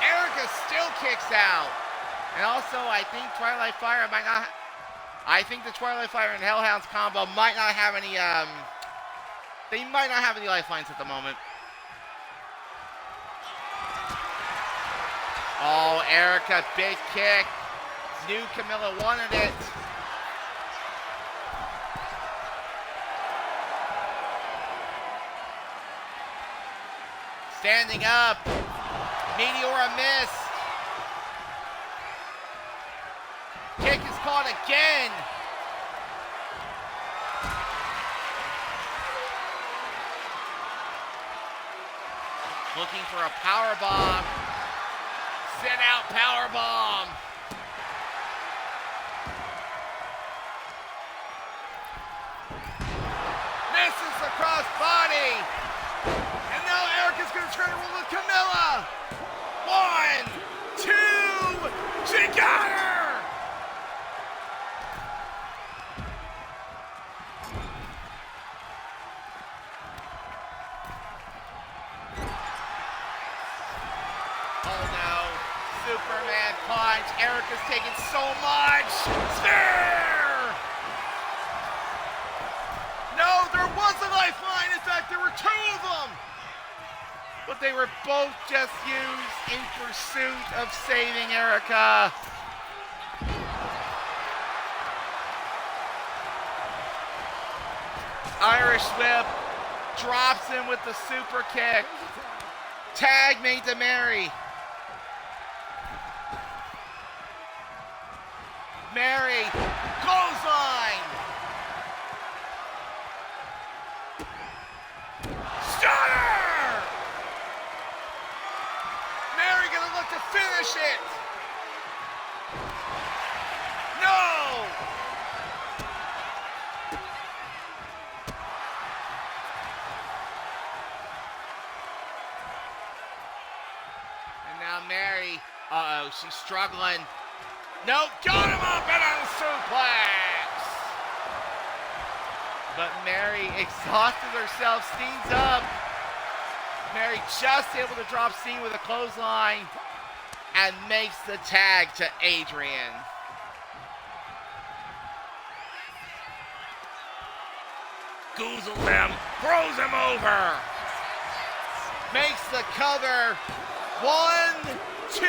A: Erica still kicks out. And also, I think Twilight Fire might not... I think the Twilight Fire and Hellhounds combo might not have any They might not have any lifelines at the moment. Oh, Erica, big kick. Knew Camilla wanted it. Standing up. Meteora missed. Kick is caught again. Looking for a power bomb. Sit out power bomb. Misses the cross body. And now Erica's going to turn around with Camilla. 1, 2, she got her. Oh no, Superman punch. Erica's taking so much. Spear! No, there was a lifeline. In fact, there were 2 of them. But they were both just used in pursuit of saving Erica. Irish whip. Drops him with the super kick. Tag made to Mary. Mary, clothesline. Stunner! Mary gonna look to finish it. No! And now Mary, she's struggling. Nope, got him up and on a suplex. But Mary exhausted herself. Steen's up. Mary just able to drop Steen with a clothesline and makes the tag to Adrian. Goozles him, throws him over. Makes the cover. 1, 2.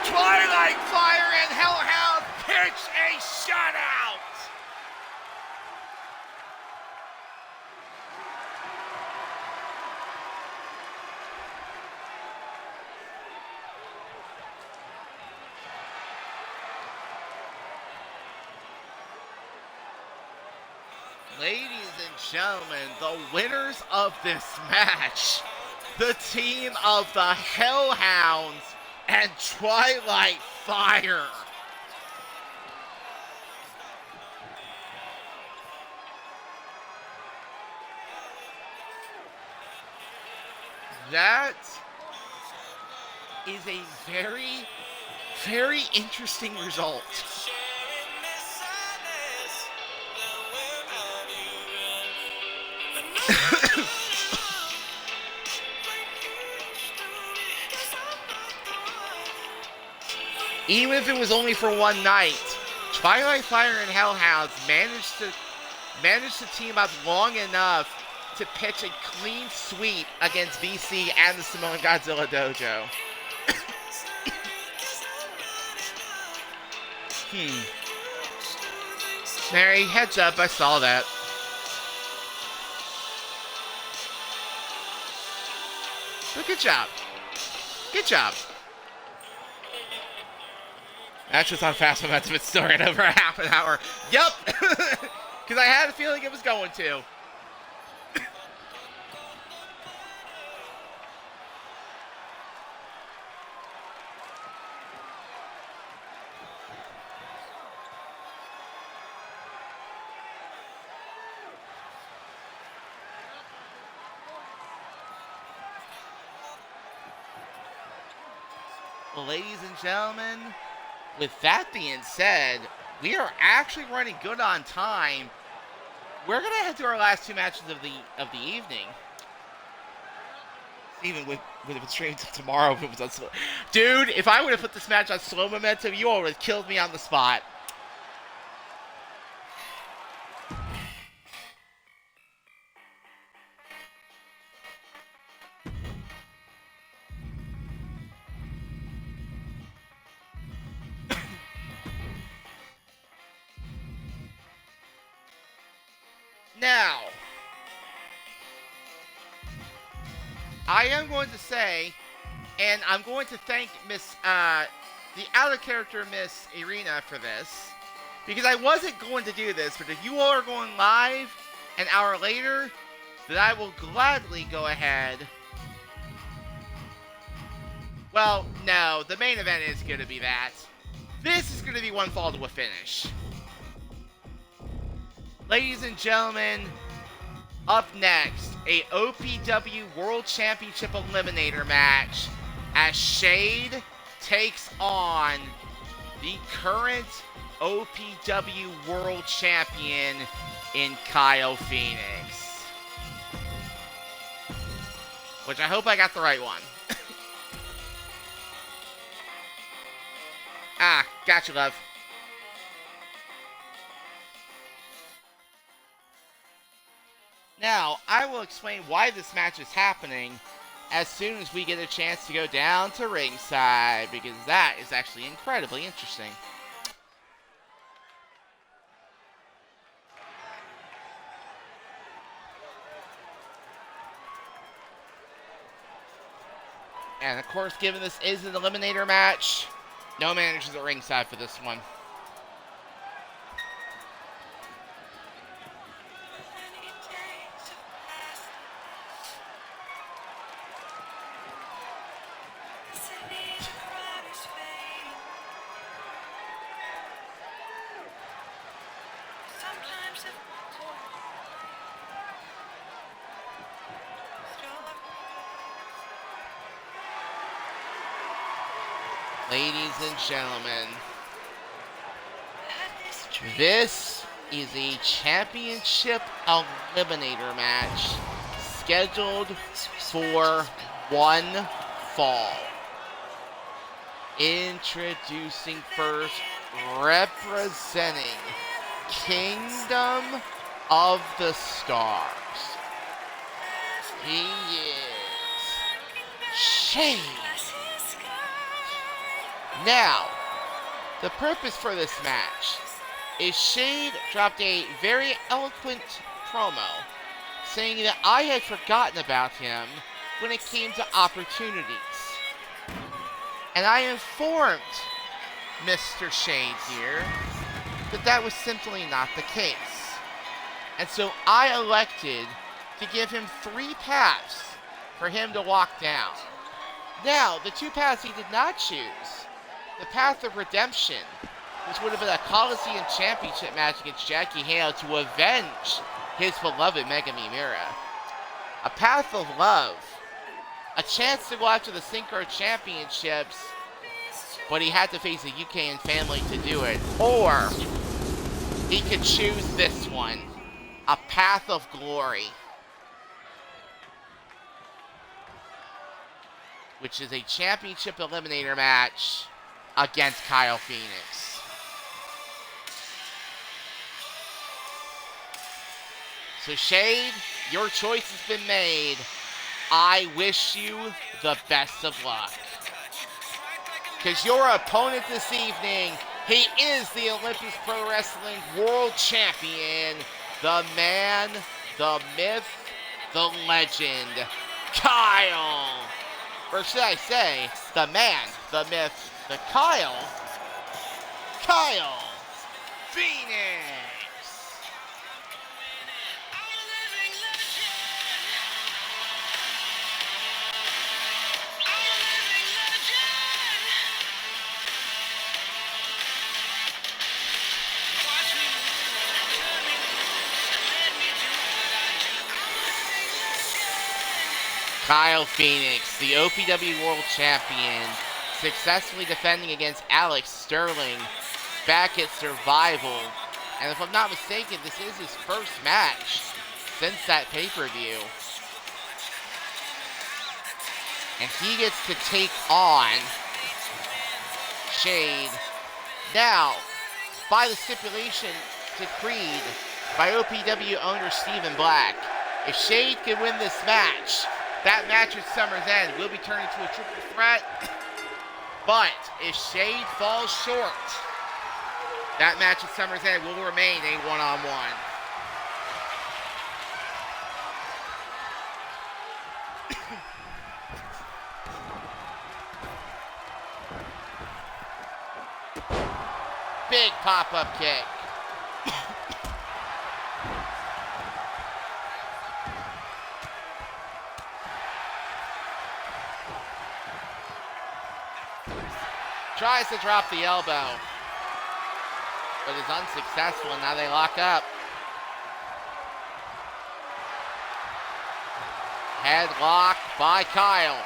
A: Twilight Fire and Hellhound pitch a shutout. Ladies and gentlemen, the winners of this match, the team of the Hellhounds and Twilight Fire. That is a very, very interesting result. Even if it was only for one night, Twilight Fire and Hellhounds managed to team up long enough to pitch a clean sweep against VC and the Samoan Godzilla Dojo. Mary, heads up, I saw that. But good job. Good job. Match was on fast momentum. It still ran over a half an hour. Yup! Because I had a feeling it was going to. Well, ladies and gentlemen, with that being said, we are actually running good on time. We're gonna head to our last 2 matches of the evening. Even with it streaming until tomorrow, if it was on slow. Dude, if I would have put this match on slow momentum, you all would have killed me on the spot. Now, I am going to say, and I'm going to thank the out of character Miss Irina for this, because I wasn't going to do this, but if you all are going live an hour later, then I will gladly go ahead. Well, no, the main event is going to be that. This is going to be one fall to a finish. Ladies and gentlemen, up next, a OPW World Championship Eliminator match as Shade takes on the current OPW World Champion in Kyle Phoenix. Which I hope I got the right one. Gotcha, love. Now, I will explain why this match is happening as soon as we get a chance to go down to ringside, because that is actually incredibly interesting. And of course, given this is an eliminator match, no managers at ringside for this one. Ladies and gentlemen, this is a championship eliminator match scheduled for one fall. Introducing first, representing Kingdom of the Stars. He is Shane. Now, the purpose for this match is Shade dropped a very eloquent promo saying that I had forgotten about him when it came to opportunities. And I informed Mr. Shade here that that was simply not the case. And so I elected to give him 3 paths for him to walk down. Now, the 2 paths he did not choose, the path of redemption, which would have been a Coliseum Championship match against Jackie Hale to avenge his beloved Megami Mira. A path of love, a chance to go after the Synchro Championships, but he had to face a UKN family to do it. Or he could choose this one, a path of glory, which is a championship eliminator match against Kyle Phoenix. So Shade, your choice has been made. I wish you the best of luck. Because your opponent this evening, he is the Olympus Pro Wrestling World Champion, the man, the myth, the legend, Kyle. Or should I say, the man, the myth, the Kyle Phoenix. Kyle Phoenix, the OPW World Champion, successfully defending against Alex Sterling back at Survival. And if I'm not mistaken, this is his first match since that pay-per-view. And he gets to take on Shade. Now, by the stipulation decreed by OPW owner Stephen Black, if Shade can win this match, that match at Summer's End will be turned into a triple threat. But if Shade falls short, that match at Summer's End will remain a one-on-one. Big pop-up kick. Tries to drop the elbow, but is unsuccessful, and now they lock up. Headlock by Kyle.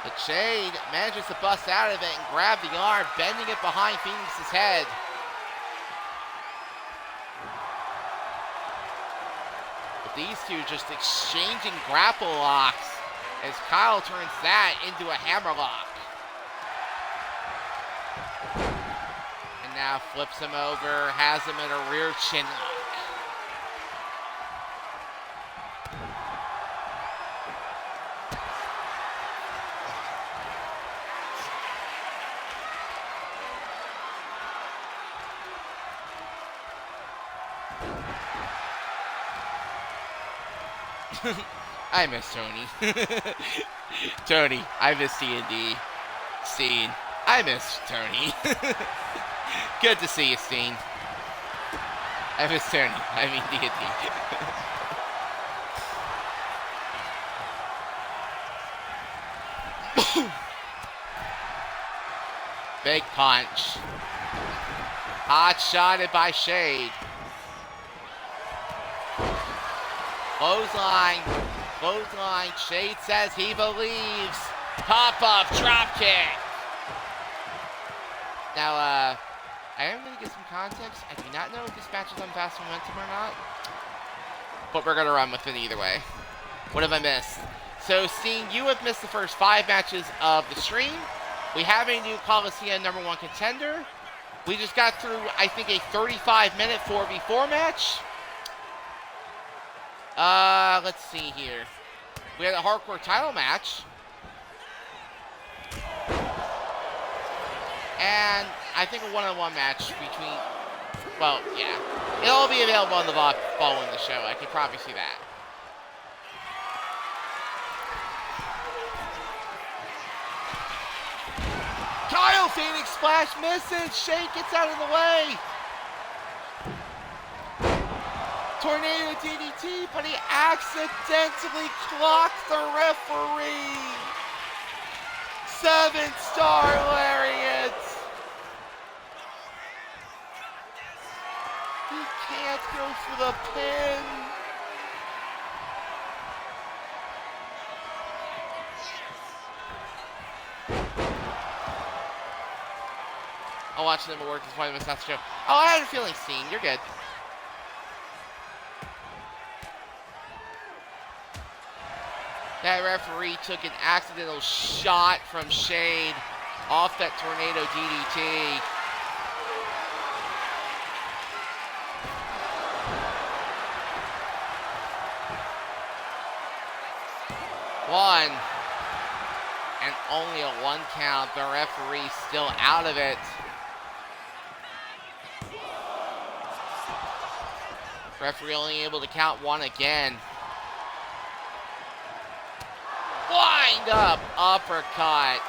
A: But Shade manages to bust out of it and grab the arm, bending it behind Phoenix's head. But these two just exchanging grapple locks as Kyle turns that into a hammerlock. And now flips him over, has him in a rear chin lock. I miss Tony. Tony, I miss D&D. Steen, I miss Tony. Good to see you, Steen. I miss Tony. I mean D&D. Big punch. Hot shotted by Shade. Clothesline. Clothesline. Shade says he believes. Pop-up drop kick. Now, I am going to get some context. I do not know if this match is on fast momentum or not, but we're going to run with it either way. What have I missed? So, Steen, you have missed the first 5 matches of the stream. We have a new Coliseum #1 contender. We just got through, I think, a 35-minute 4v4 match. Let's see here. We had a hardcore title match. And I think a one-on-one match between, well, yeah. It'll all be available on the VOD following the show. I can probably see that. Kyle Phoenix splash misses. Shade gets out of the way. Tornado DDT, but he accidentally clocked the referee. 7-star lariat. He can't go for the pin. I'll watch them at work. That's why I missed out the show. Oh, I had a feeling, Steen. You're good. That referee took an accidental shot from Shade off that tornado DDT. One. And only a 1 count. The referee still out of it. Referee only able to count 1 again. Wind up uppercut.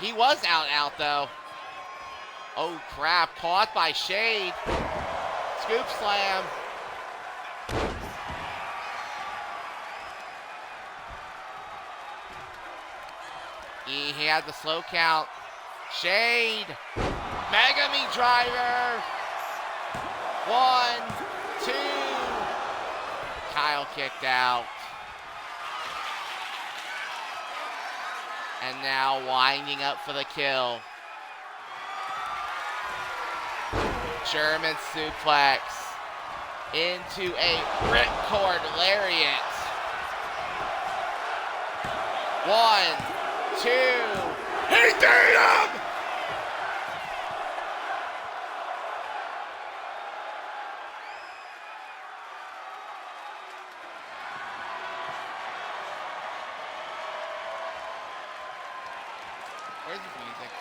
A: He was out though. Oh crap, caught by Shade. Scoop slam. He had the slow count. Shade. Mega Me driver. 1, 2. Kyle kicked out. And now winding up for the kill. German suplex into a ripcord lariat. 1, 2. He did him! Where's the music?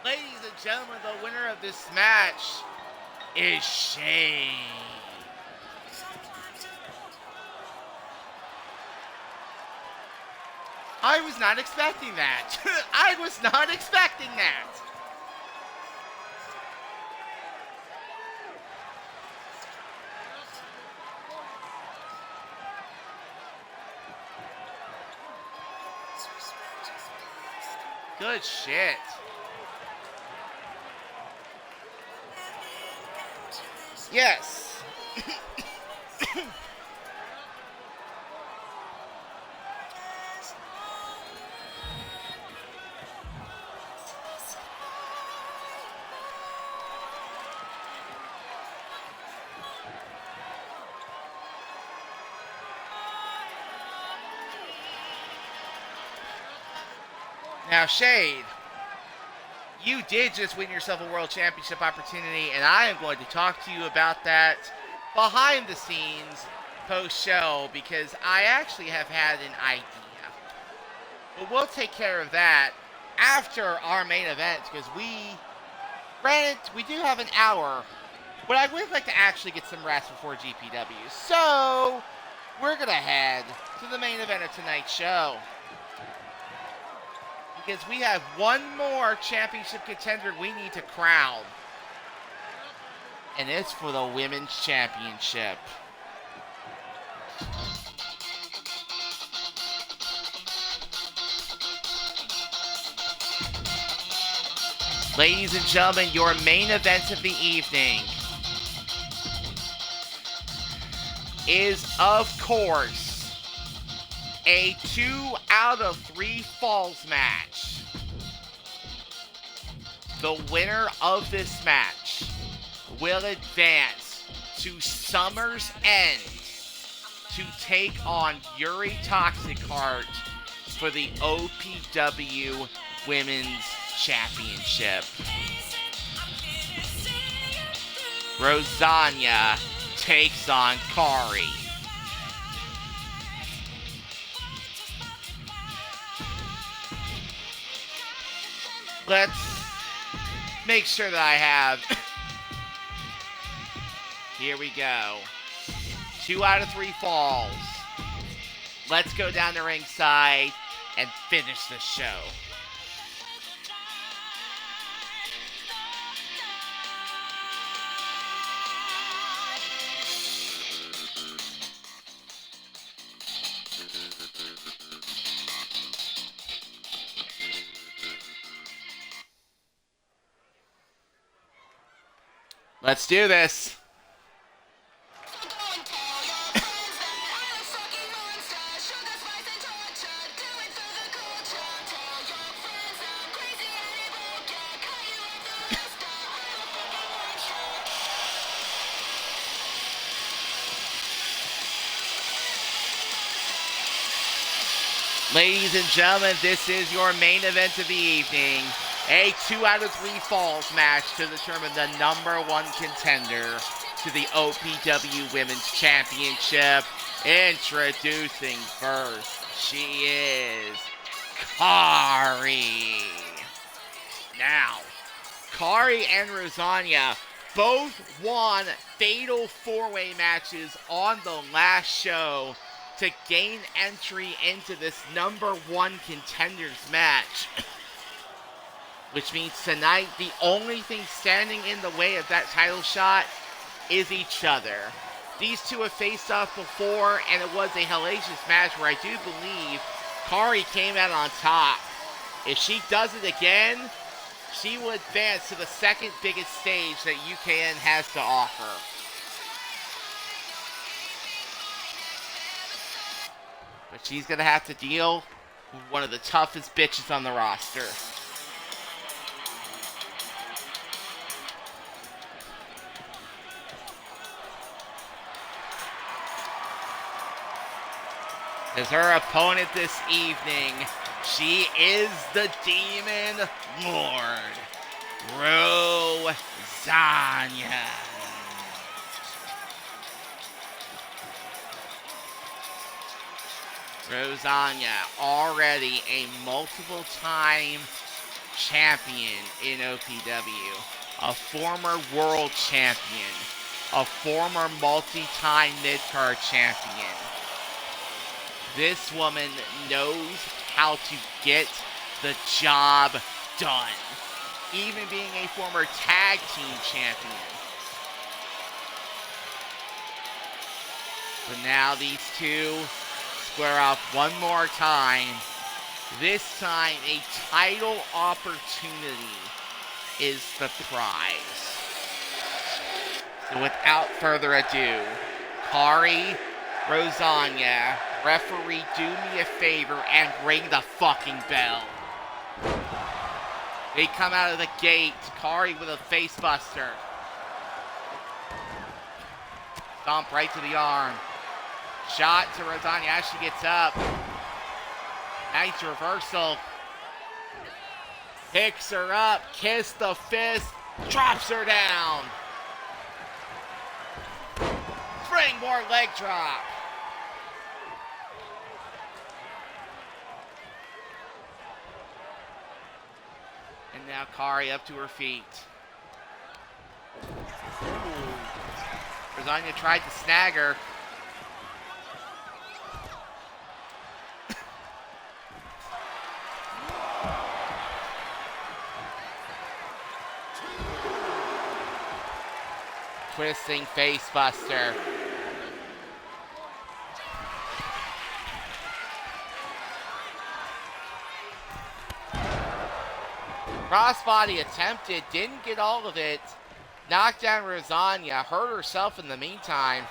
A: Ladies and gentlemen, the winner of this match is Shane. I was not expecting that. I was not expecting that. Good shit. Yes. Now, Shade, you did just win yourself a World Championship opportunity, and I am going to talk to you about that behind the scenes post-show because I actually have had an idea. But we'll take care of that after our main event because granted, we do have an hour, but I would like to actually get some rest before GPW. So, we're going to head to the main event of tonight's show. Because we have one more championship contender we need to crown. And it's for the Women's Championship. Ladies and gentlemen, your main event of the evening is, of course, a 2 out of 3 falls match. The winner of this match will advance to Summer's End to take on Yuri Toxicart for the OPW Women's Championship. Rosanya takes on Kari. Let's make sure that I have. Here we go. 2 out of 3 falls. Let's go down to ringside and finish the show. Let's do this. Ladies and gentlemen, this is your main event of the evening. A 2 out of 3 falls match to determine the number 1 contender to the OPW Women's Championship. Introducing first, she is Kari. Now, Kari and Rosanya both won fatal 4-way matches on the last show to gain entry into this number 1 contenders match. Which means tonight, the only thing standing in the way of that title shot is each other. These two have faced off before, and it was a hellacious match where I do believe Kari came out on top. If she does it again, she will advance to the second biggest stage that UKN has to offer. But she's going to have to deal with one of the toughest bitches on the roster. As her opponent this evening, she is the Demon Lord, Rosanya. Rosanya, already a multiple-time champion in OPW, a former world champion, a former multi-time mid-card champion. This woman knows how to get the job done, even being a former tag team champion. But now these two square off one more time. This time, a title opportunity is the prize. So without further ado, Kari, Rosanya, referee, do me a favor and ring the fucking bell. They come out of the gate. Kari with a face buster. Stomp right to the arm. Shot to Rosanya as she gets up. Nice reversal. Picks her up. Kiss the fist. Drops her down. Springboard leg drop. And now Kari up to her feet. Rosanya tried to snag her. Twisting face buster. Crossbody attempted, didn't get all of it. Knocked down Rosanya, hurt herself in the meantime.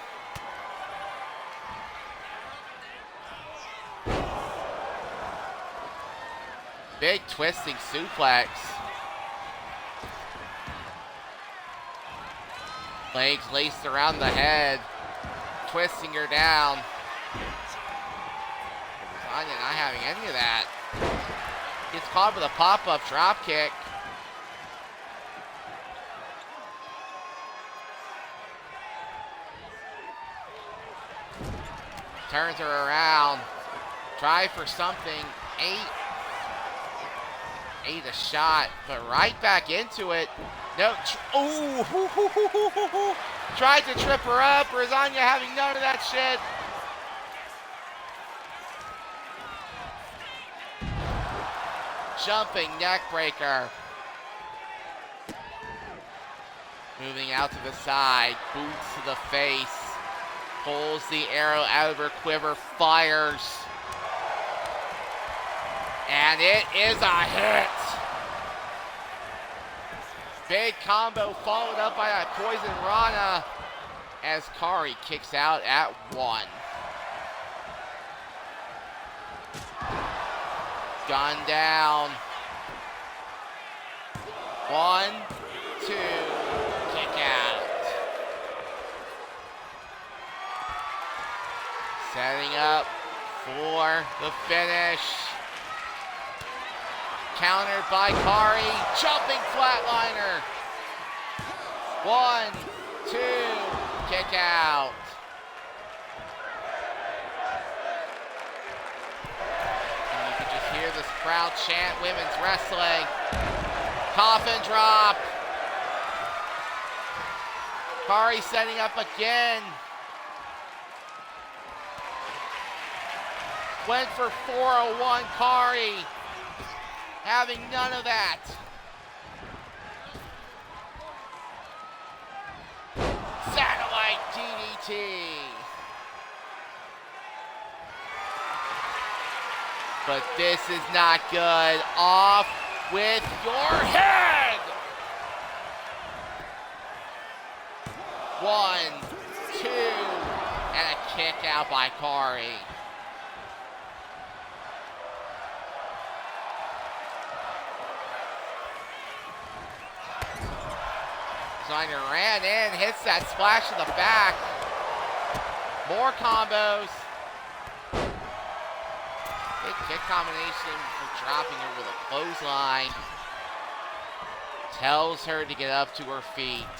A: Big twisting suplex. Legs laced around the head, twisting her down. Rosanya not having any of that. Gets caught with a pop-up drop kick. Turns her around. Try for something. Ate a shot, but right back into it. No. Ooh. Tried to trip her up. Rosanya having none of that shit. Jumping neck breaker. Moving out to the side. Boots to the face. Pulls the arrow out of her quiver. Fires. And it is a hit. Big combo followed up by a Poison Rana as Kari kicks out at 1. Gun down. 1, 2, kick out. Setting up for the finish. Countered by Kari, jumping flatliner. 1, 2, kick out. And you can just hear this crowd chant women's wrestling. Coffin drop. Kari setting up again. Went for 401 Kari. Having none of that. Satellite DDT. But this is not good. Off with your head. 1, 2, and a kick out by Kari. Rosanya ran in, hits that splash to the back. More combos. Big kick combination for dropping her with a clothesline. Tells her to get up to her feet.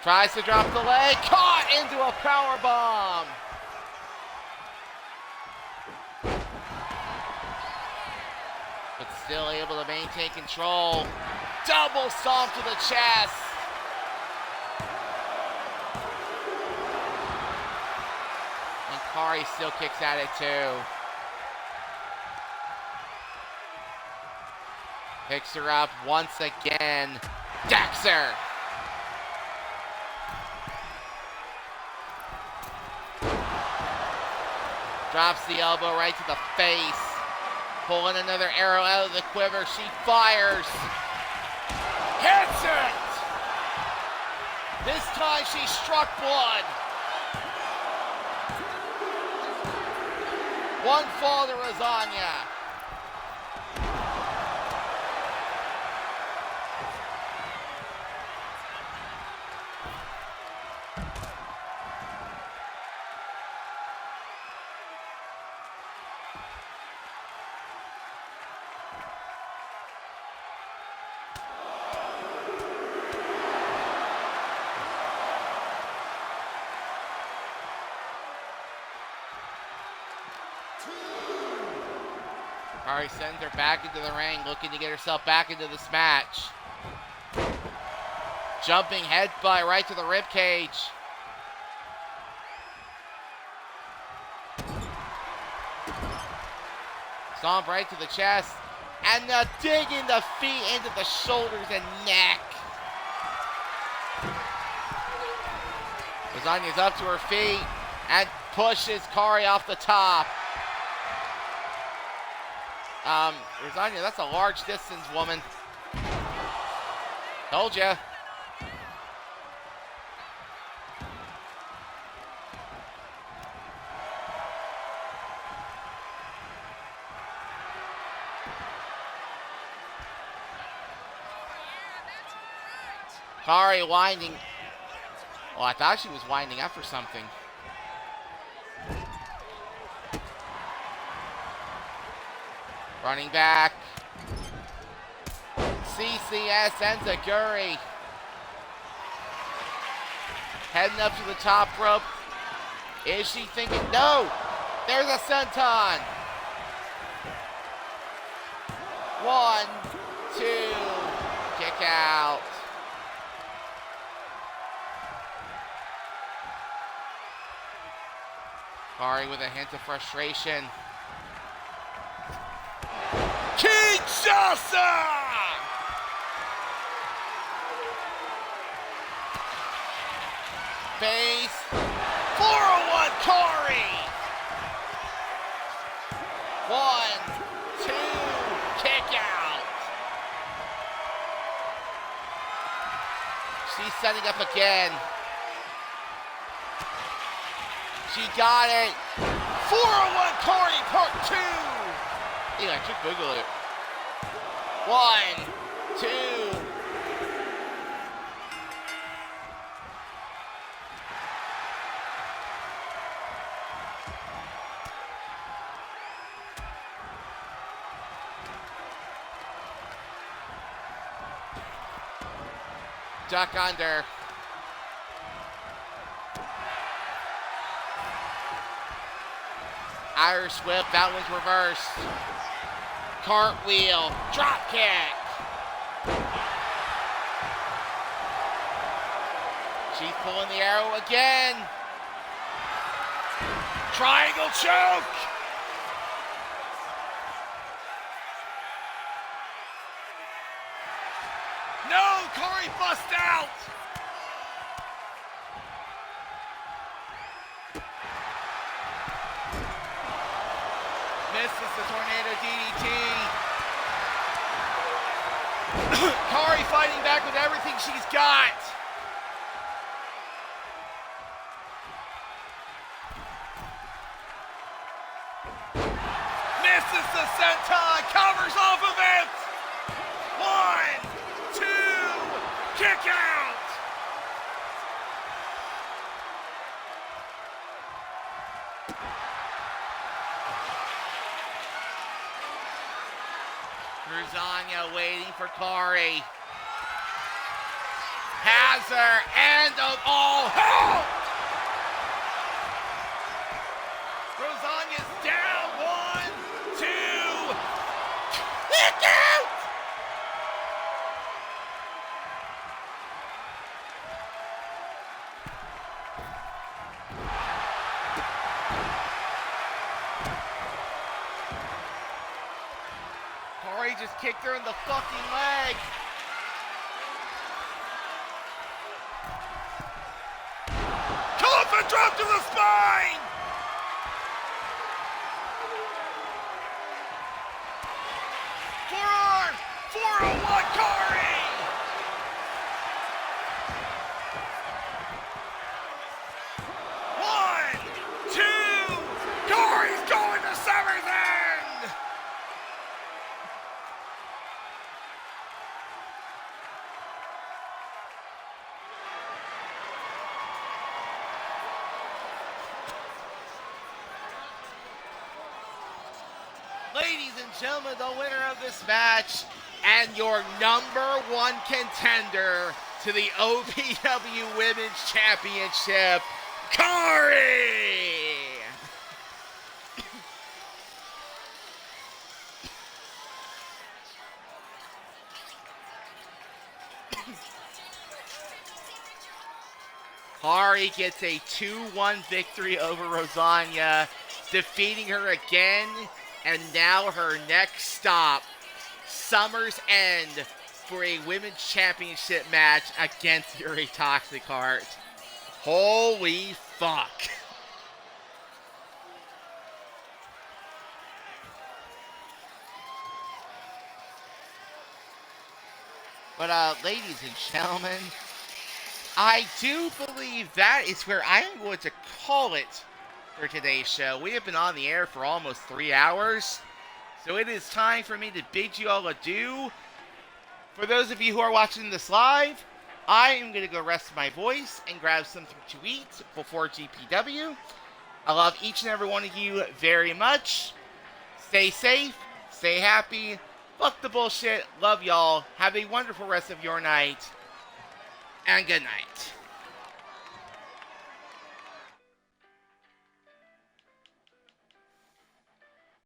A: Tries to drop the leg, caught into a power bomb. still able to maintain control. Double stomp to the chest. And Kari still kicks at it too. Picks her up once again. Decks her. Drops the elbow right to the face. Pulling another arrow out of the quiver. She fires. Hits it! This time she struck blood. One fall to Rosanya. Kari sends her back into the ring, looking to get herself back into this match. Jumping headbutt right to the ribcage. Stomp right to the chest. And now digging the feet into the shoulders and neck. Lasagna's up to her feet and pushes Kari off the top. Lasagna, that's a large distance, woman. Told ya. Kari winding. Well, I thought she was winding up for something. Running back. CCS Enziguri. Heading up to the top rope. Is she thinking? No! There's a senton. 1, 2. Kick out. Kari with a hint of frustration. Kinshasa! Face 401 Kari! 1, 2, kick out. She's setting up again. She got it. 401 Kari part 2. Electric Boogaloo. 1, 2. Duck under. Irish whip, that one's reversed. Cartwheel, drop kick. She's pulling the arrow again. Triangle choke. No, Kari bust out. Misses the tornado DDT. Kari fighting back with everything she's got. Misses the senton, covers off of it. 1, 2, kick out. Rosanya waiting for Kari. Has her end of all hope. Rosanya's down. 1, 2. Kick out. just kicked her in the fucking leg. Coffin drop to the spine. Forearm. 401 Kari. Corey's going to Summer's End! Ladies and gentlemen, the winner of this match and your number one contender to the OPW Women's Championship, Corey! Kari gets a 2-1 victory over Rosalia, defeating her again, and now her next stop, Summer's End, for a Women's Championship match against Yuri Toxic Heart. Holy fuck. But, ladies and gentlemen, I do believe that is where I am going to call it for today's show. We have been on the air for almost 3 hours, so it is time for me to bid you all adieu. For those of you who are watching this live, I am going to go rest my voice and grab something to eat before GPW. I love each and every one of you very much. Stay safe, stay happy, fuck the bullshit, love y'all, have a wonderful rest of your night, and good night.